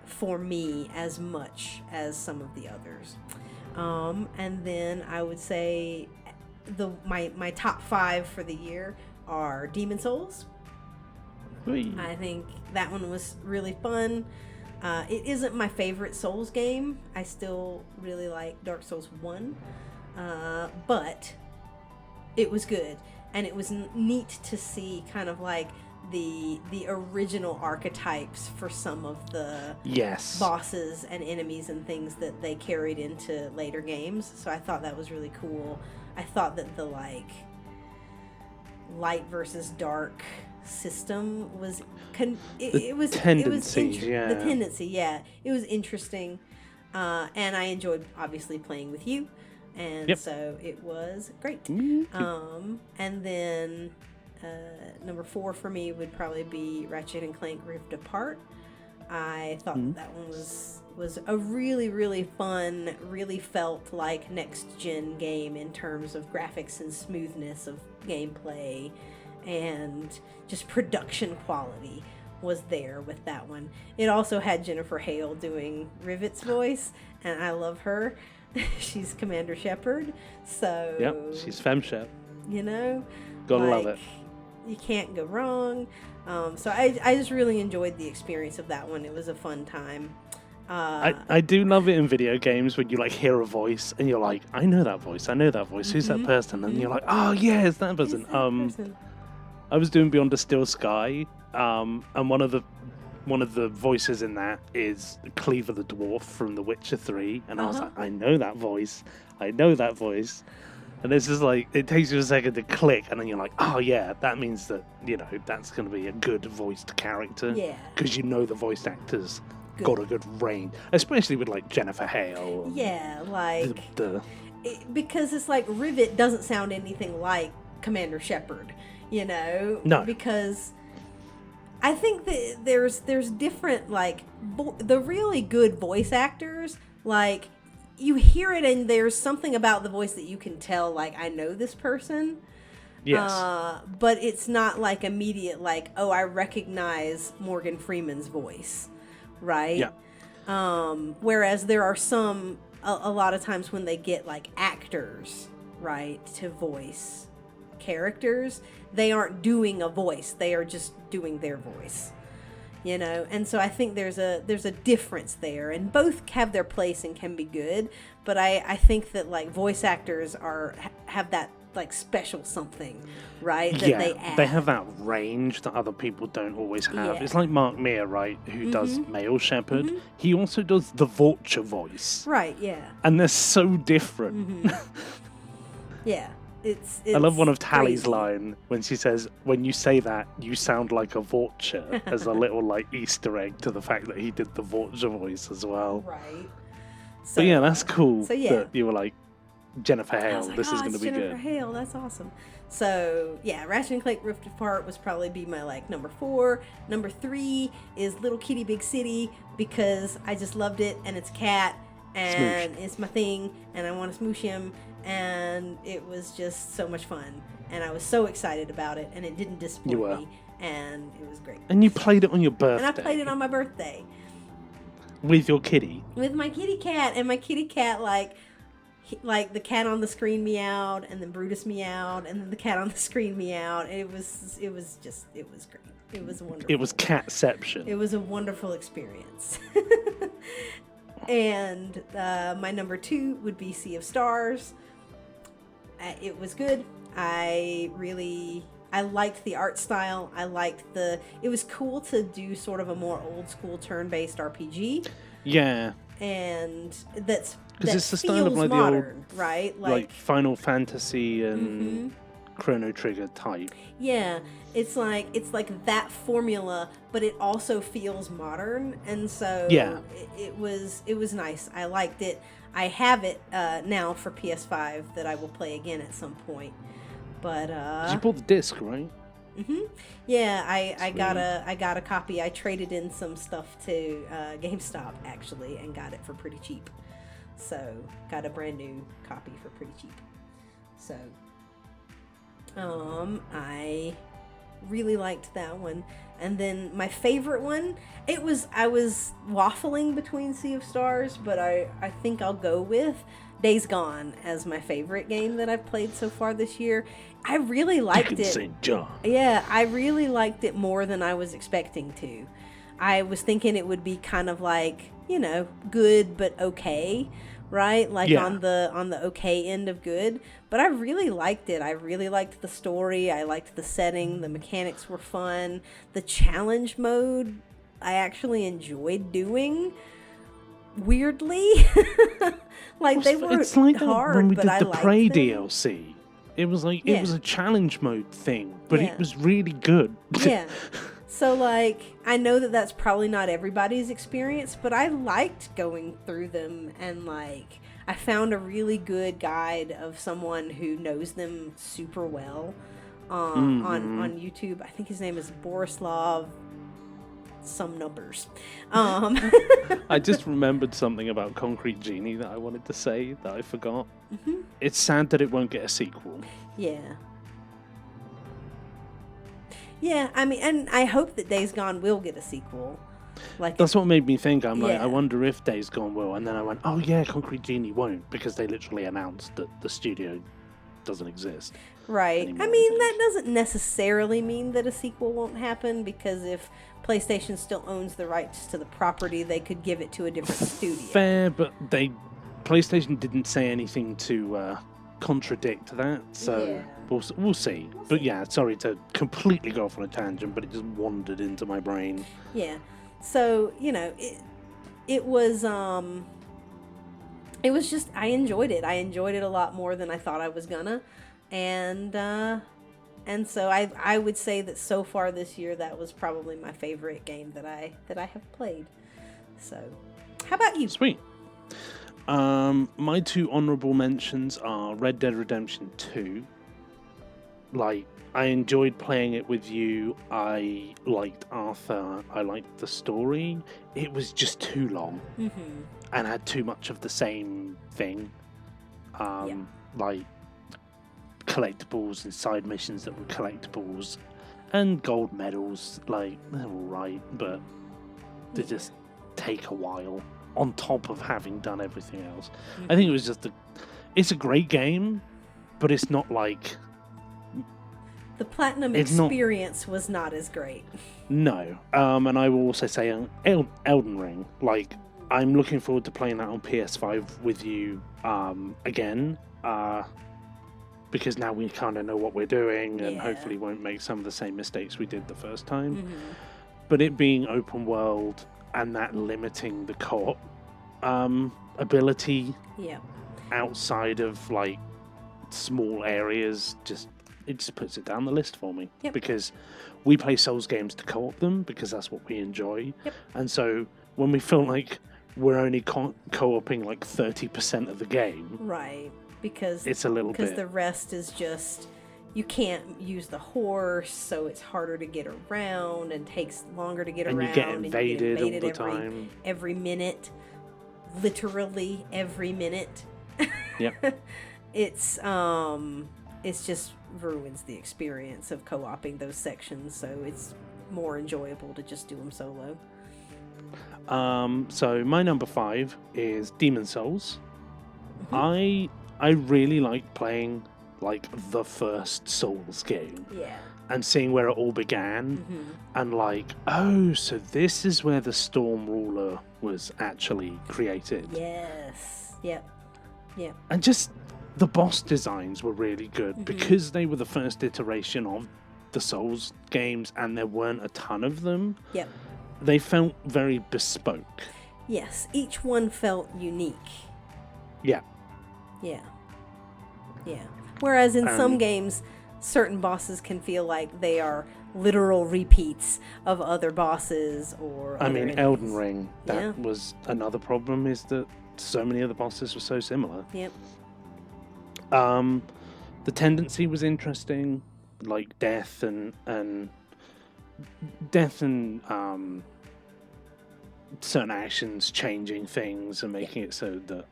for me as much as some of the others. And then I would say my top 5 for the year are Demon Souls. Whee. I think that one was really fun. It isn't my favorite Souls game. I still really like Dark Souls 1, but it was good, and it was neat to see kind of like the original archetypes for some of the bosses and enemies and things that they carried into later games. So I thought that was really cool. I thought that the like light versus dark system was the tendency, yeah, it was interesting, and I enjoyed obviously playing with you, and so it was great. And then number 4 for me would probably be Ratchet and Clank Rift Apart. I thought that one was a really, really fun, really felt like next-gen game in terms of graphics and smoothness of gameplay and just production quality was there with that one. It also had Jennifer Hale doing Rivet's voice, and I love her. She's Commander Shepard, so... Yep, she's FemShep. You know? Gotta love it. You can't go wrong. So I just really enjoyed the experience of that one. It was a fun time. I do love it in video games when you like hear a voice and you're like, I know that voice. Who's that person? And you're like, oh yeah, it's that person. I was doing Beyond the Still Sky, and one of the voices in that is Cleaver the Dwarf from The Witcher 3, and I was like, I know that voice. And it's just like, it takes you a second to click, and then you're like, oh yeah, that means that, that's going to be a good voiced character. Yeah. Because you know the voice actors got a good range, especially with like Jennifer Hale. Yeah, like because it's like Rivet doesn't sound anything like Commander Shepard, No, because I think that there's different like the really good voice actors, like you hear it and there's something about the voice that you can tell, like I know this person. Yes. But it's not like immediate, like, oh, I recognize Morgan Freeman's voice. Right? Yeah. Whereas there are some, a lot of times when they get like actors, right, to voice characters, they aren't doing a voice. They are just doing their voice, And so I think there's a difference there, and both have their place and can be good. But I think that like voice actors have that like special something, right? That they add. They have that range that other people don't always have. Yeah. It's like Mark Meir, right, who does Male Shepherd. He also does the Vulture voice. Right, yeah. And they're so different. Yeah. It's I love one of Tally's crazy. line when she says, when you say that, you sound like a vulture, as a little like Easter egg to the fact that he did the Vulture voice as well. Right. So, but yeah, that's cool that you were like, Jennifer Hale, like, this is going to be Jennifer good. Jennifer Hale, that's awesome. So, yeah, Ratchet and Clank Rift Apart was probably be my, like, number 4. Number 3 is Little Kitty Big City, because I just loved it, and it's a cat, and it's my thing, and I want to smoosh him, and it was just so much fun, and I was so excited about it, and it didn't disappoint me, and it was great. And you played it on your birthday. And I played it on my birthday. With your kitty. With my kitty cat, and my kitty cat, like the cat on the screen meowed, and then Brutus meowed, and then the cat on the screen meowed. It was great. It was wonderful. It was catception. It was a wonderful experience. And my number 2 would be Sea of Stars. It was good. I liked the art style. It was cool to do sort of a more old school turn-based RPG. Yeah. And because it's the style of like modern, the old, right? Like Final Fantasy and Chrono Trigger type. Yeah, it's like that formula, but it also feels modern, and so it was nice. I liked it. I have it now for PS5 that I will play again at some point. But you bought the disc, right? Yeah, I got a copy. I traded in some stuff to GameStop actually and got it for pretty cheap. So got a brand new copy for pretty cheap. So I really liked that one. And then my favorite one, I was waffling between Sea of Stars, but I think I'll go with Days Gone as my favorite game that I've played so far this year. I really liked it. St. John. Yeah, I really liked it more than I was expecting to. I was thinking it would be kind of like, good but okay, right? Like on the okay end of good. But I really liked it. I really liked the story. I liked the setting. The mechanics were fun. The challenge mode I actually enjoyed doing. Weirdly. They were it's like hard, when we but did I the liked Prey them. DLC. It was like it was a challenge mode thing, but it was really good. Yeah. So I know that that's probably not everybody's experience, but I liked going through them, and I found a really good guide of someone who knows them super well on YouTube. I think his name is Borislav some numbers. I just remembered something about Concrete Genie that I wanted to say that I forgot. Mm-hmm. It's sad that it won't get a sequel. Yeah. Yeah, I mean, and I hope that Days Gone will get a sequel. Like That's what made me think. I'm like, Yeah. I wonder if Days Gone will. And then I went, oh yeah, Concrete Genie won't, because they literally announced that the studio doesn't exist. Right. anymore, I I mean, think. that doesn't necessarily mean that a sequel won't happen, because if PlayStation still owns the rights to the property, they could give it to a different studio. Fair, but PlayStation didn't say anything to contradict that, so Yeah. we'll see. But yeah, sorry to completely go off on a tangent, but it just wandered into my brain. Yeah. So, it was just, I enjoyed it. I enjoyed it a lot more than I thought I was gonna. And so I would say that so far this year, that was probably my favorite game that I have played. So, how about you? Sweet. My two honorable mentions are Red Dead Redemption 2. Like, I enjoyed playing it with you. I liked Arthur. I liked the story. It was just too long and had too much of the same thing. Like collectibles and side missions that were collectibles and gold medals. Like, they're alright, but they just take a while on top of having done everything else. I think it was just it's a great game, but it's not like The platinum It's not- experience was not as great. no. And I will also say Elden Ring. Like, I'm looking forward to playing that on PS5 with you again, because now we kind of know what we're doing, and Yeah. hopefully won't make some of the same mistakes we did the first time. But it being open world and that limiting the co-op ability Yeah. outside of like small areas, it just puts it down the list for me. Yep. Because we play Souls games to co-op them because that's what we enjoy. Yep. And so when we feel like we're only co-oping like 30% of the game, Right. Because it's a little bit. the rest is just, you can't use the horse, so it's harder to get around and takes longer to get and around. you get invaded all the every, time. Every minute, literally every minute. Yep. It's just ruins the experience of co-oping those sections, so it's more enjoyable to just do them solo. So my number 5 is Demon Souls. I really like playing like the first Souls game Yeah. and seeing where it all began, and like, oh, so this is where the Storm Ruler was actually created. Yes. Yep. Yep. And just the boss designs were really good because they were the first iteration of the Souls games and there weren't a ton of them. Yep. They felt very bespoke. Yes. Each one felt unique. Yeah. Yeah. Yeah. Whereas in some And- games, certain bosses can feel like they are literal repeats of other bosses or I other mean, enemies. Elden Ring, that Yeah. was another problem, is that so many of the bosses were so similar. Yep. The tendency was interesting, like death and certain actions changing things and making it so that,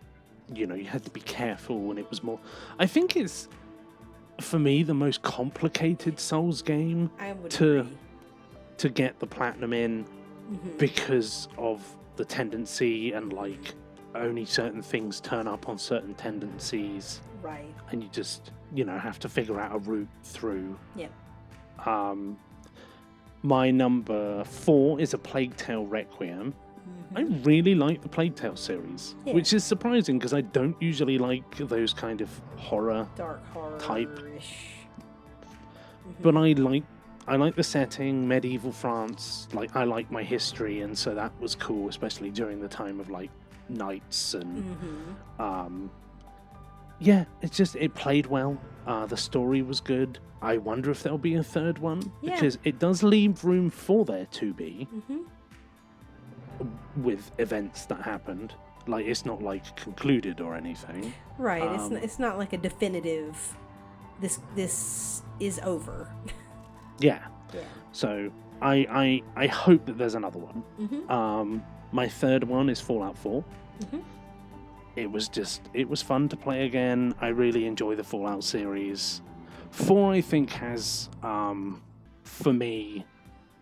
you know, you had to be careful, and it was more, I think it's, for me, the most complicated Souls game I would to agree. to get the platinum in because of the tendency, and like only certain things turn up on certain tendencies, Right. and you just, you know, have to figure out a route through. Yep. My number 4 is A Plague Tale Requiem. I really like the Plague Tale series, Yeah. which is surprising because I don't usually like those kind of horror, Dark horror Type. but I like the setting, medieval France. Like, I like my history, and so that was cool, especially during the time of like knights and yeah, it's just, it played well. The story was good. I wonder if there'll be a third one, Yeah. because it does leave room for there to be, with events that happened. Like, it's not like concluded or anything. Right. It's not like a definitive. This is over. Yeah. Yeah. So I hope that there's another one. Mm-hmm. My third one is Fallout 4. Mm-hmm. It was fun to play again. I really enjoy the Fallout series. 4, I think, has for me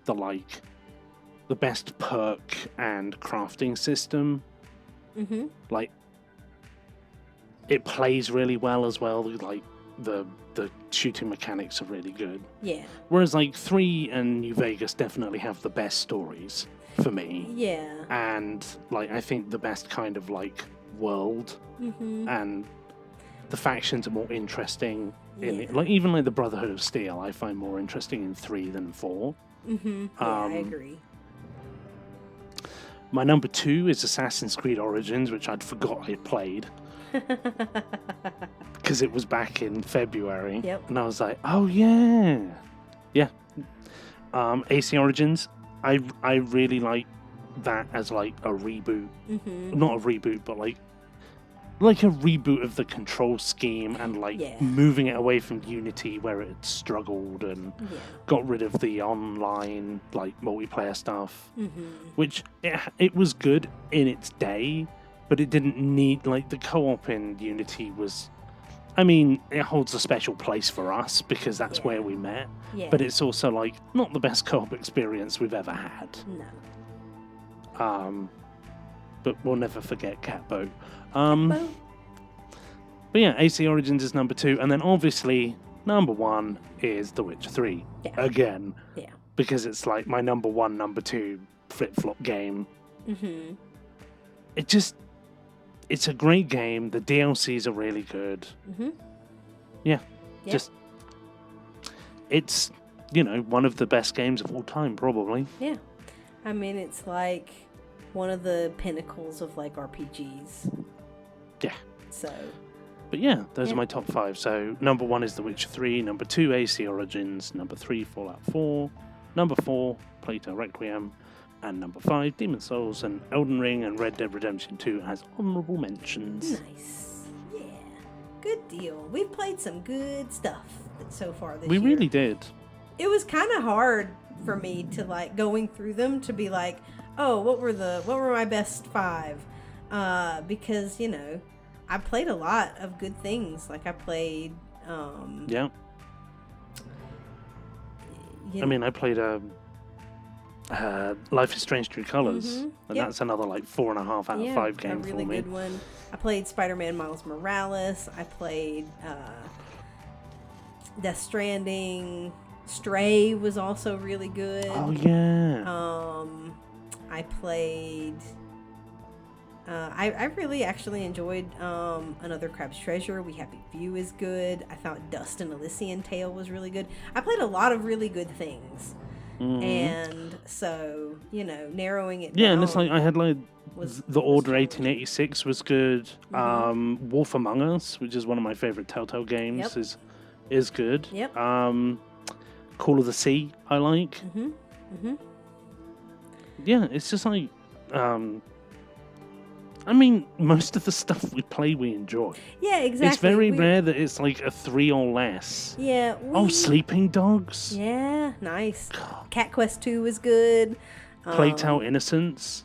the best perk and crafting system. Mm-hmm. Like, it plays really well as well. Like, the shooting mechanics are really good. Yeah. Whereas like 3 and New Vegas definitely have the best stories for me. Yeah. And like I think the best kind of like world, Mm-hmm. and the factions are more interesting in Yeah. it. Like even like the Brotherhood of Steel I find more interesting in 3 than 4. Mm-hmm. Yeah, I agree. My number 2 is Assassin's Creed Origins, which I'd forgot I'd played. Because it was back in February. Yep. And I was like, oh yeah. Yeah. AC Origins, I really like that as like a reboot. Mm-hmm. Not a reboot, but like a reboot of the control scheme, and like moving it away from Unity where it struggled, and got rid of the online like multiplayer stuff. Mm-hmm. Which it was good in its day, but it didn't need, like, the co-op in Unity was, I mean, it holds a special place for us because that's where we met. Yeah. But it's also like not the best co-op experience we've ever had. No. But we'll never forget Catboat. Catboat. But yeah, AC Origins is number 2, and then obviously number 1 is The Witcher 3 again. Yeah. Because it's like my number 1, number 2 flip-flop game. Mm-hmm. It's a great game. The DLCs are really good. Mm-hmm. Yeah. It's, one of the best games of all time, probably. Yeah. I mean, it's like one of the pinnacles of like RPGs. Yeah. So. But yeah, those are my top 5. So number 1 is The Witcher 3, number 2 AC Origins, number 3 Fallout 4, number 4 Plato Requiem, and number 5 Demon's Souls and Elden Ring and Red Dead Redemption 2 as honourable mentions. Nice. Yeah. Good deal. We've played some good stuff so far this year. We really did. It was kind of hard for me to like going through them to be like, oh, what were my best 5? Because I played a lot of good things. Like I played. Yeah. I mean, I played Life is Strange True Colors, and that's another like 4.5 out of 5 game a really for me. good one. I played Spider-Man Miles Morales. I played Death Stranding. Stray was also really good. Oh yeah. I played. I really actually enjoyed Another Crab's Treasure. We Happy View is good. I thought Dust and Elysian Tale was really good. I played a lot of really good things. And so, narrowing it down. Yeah, and it's like I had like The Order 1886 was good. Wolf Among Us, which is one of my favorite Telltale games, is good. Yep. Call of the Sea, I like. Yeah, it's just like, I mean, most of the stuff we play, we enjoy. Yeah, exactly. It's very rare that it's like a 3 or less. Yeah. Sleeping Dogs. Yeah, nice. Cat Quest 2 was good. Plague Tale Innocence.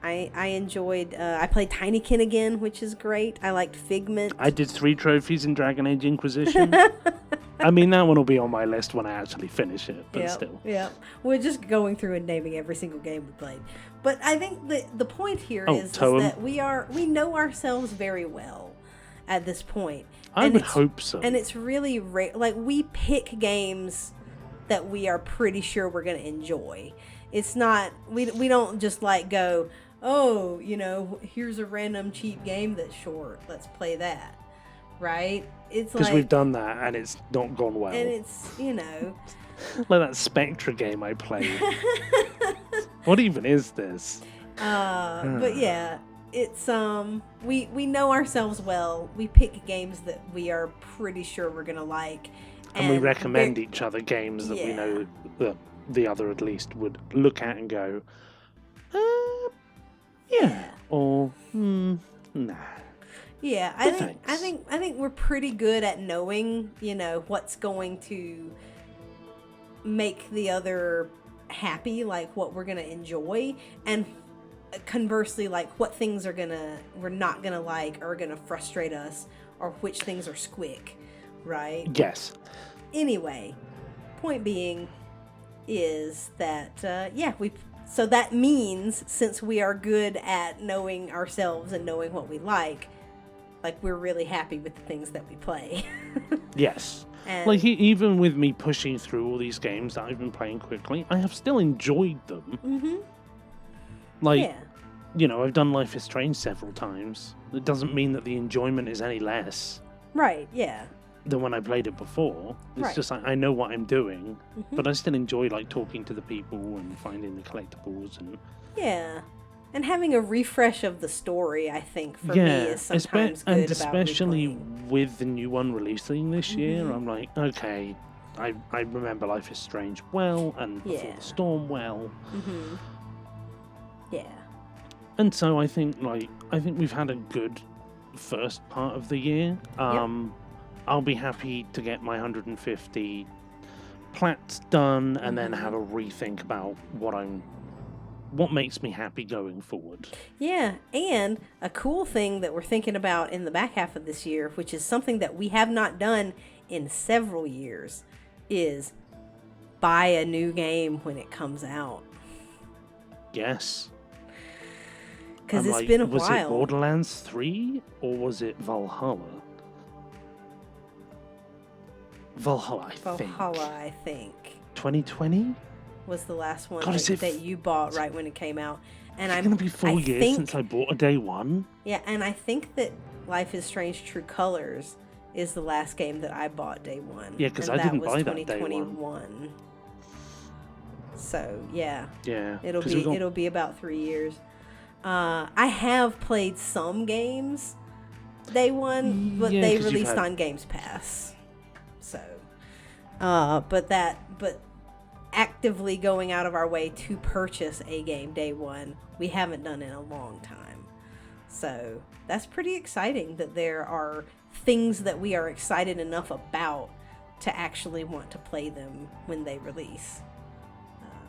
I enjoyed. I played Tinykin again, which is great. I liked Figment. I did 3 trophies in Dragon Age Inquisition. I mean, that one will be on my list when I actually finish it, but still. Yeah, we're just going through and naming every single game we played. But I think the point here is that we know ourselves very well at this point. I would hope so. And it's really rare. Like, we pick games that we are pretty sure we're going to enjoy. It's not, we don't just like go, oh, here's a random cheap game that's short. Let's play that. Right? It's because we've done that and it's not gone well. And it's, like that Spectra game I played. What even is this? But yeah, it's we know ourselves well. We pick games that we are pretty sure we're gonna like, and we recommend each other games that we know that the other at least would look at and go, yeah, or nah. Yeah, I think we're pretty good at knowing, what's going to make the other happy, like what we're gonna enjoy, and conversely, like what things we're not gonna like or are gonna frustrate us, or which things are squick, right? Yes. Anyway, point being is that so that means, since we are good at knowing ourselves and knowing what we like we're really happy with the things that we play. Yes. And like even with me pushing through all these games that I've been playing quickly, I have still enjoyed them. Like, I've done Life is Strange several times. It doesn't mean that the enjoyment is any less right, yeah. than when I played it before. It's Right. just like I know what I'm doing, but I still enjoy like talking to the people and finding the collectibles and Yeah. And having a refresh of the story, I think, for me is sometimes good and about especially replaying. with the new one releasing this year, I'm like, okay, I remember Life is Strange well and Before Yeah. the Storm well. Yeah. And so I think we've had a good first part of the year. I'll be happy to get my 150 plats done and then have a rethink about what makes me happy going forward. Yeah, and a cool thing that we're thinking about in the back half of this year, which is something that we have not done in several years, is buy a new game when it comes out. Yes. Because it's been a was while. Was it Borderlands 3 or was it Valhalla? Valhalla, I think. 2020? Was the last one God, that you bought right when it came out. And it's going to be 4 years since I bought a day one. Yeah, and I think that Life is Strange True Colors is the last game that I bought day one. Yeah, because I didn't buy that day one. 2021. So, yeah. Yeah. It'll be about 3 years. I have played some games day one, but they released on Games Pass. So, but actively going out of our way to purchase a game day one, we haven't done in a long time. So that's pretty exciting that there are things that we are excited enough about to actually want to play them when they release.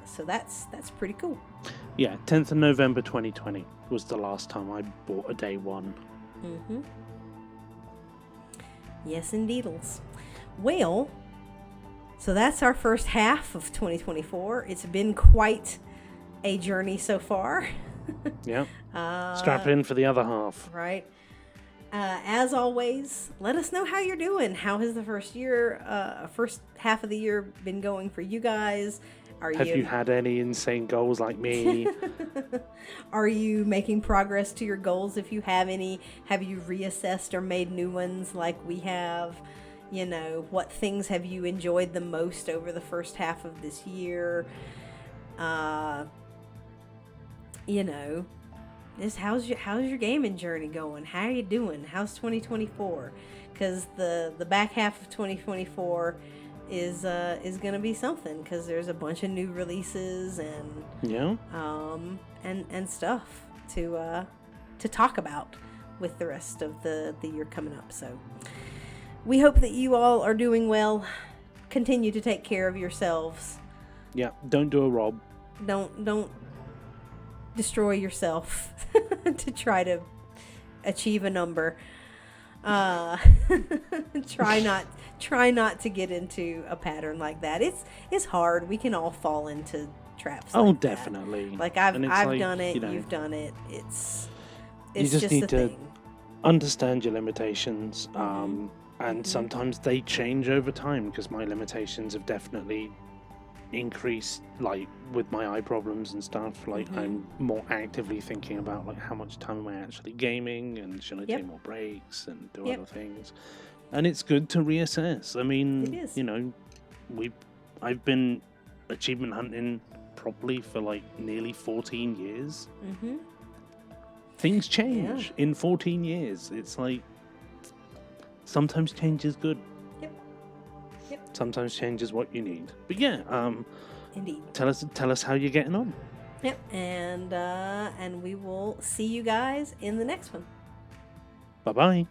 So that's pretty cool. Yeah, 10th of November 2020 was the last time I bought a day one. Yes, indeedles. Well, so that's our first half of 2024. It's been quite a journey so far. Yeah. Strap in for the other half. Right. As always, let us know how you're doing. How has the first half of the year been going for you guys? Have you had any insane goals like me? Are you making progress to your goals if you have any? Have you reassessed or made new ones like we have? What things have you enjoyed the most over the first half of this year? Just how's your gaming journey going? How are you doing? How's 2024? Because the back half of 2024 is gonna be something, because there's a bunch of new releases and and stuff to talk about with the rest of the year coming up. So we hope that you all are doing well. Continue to take care of yourselves. Yeah, don't do a Rob. Don't destroy yourself to try to achieve a number. Try not to get into a pattern like that. It's hard. We can all fall into traps. Oh, like definitely. That. Like I've done it. You've done it. It's you just need to thing. Understand your limitations. And sometimes they change over time, because my limitations have definitely increased, like with my eye problems and stuff. Like I'm more actively thinking about like how much time am I actually gaming, and should I take more breaks and do other things. And it's good to reassess. I mean, it is. I've been achievement hunting properly for like nearly 14 years. Things change in 14 years. It's like sometimes change is good. Yep. Sometimes change is what you need. But indeed. Tell us how you're getting on. Yep. And we will see you guys in the next one. Bye-bye.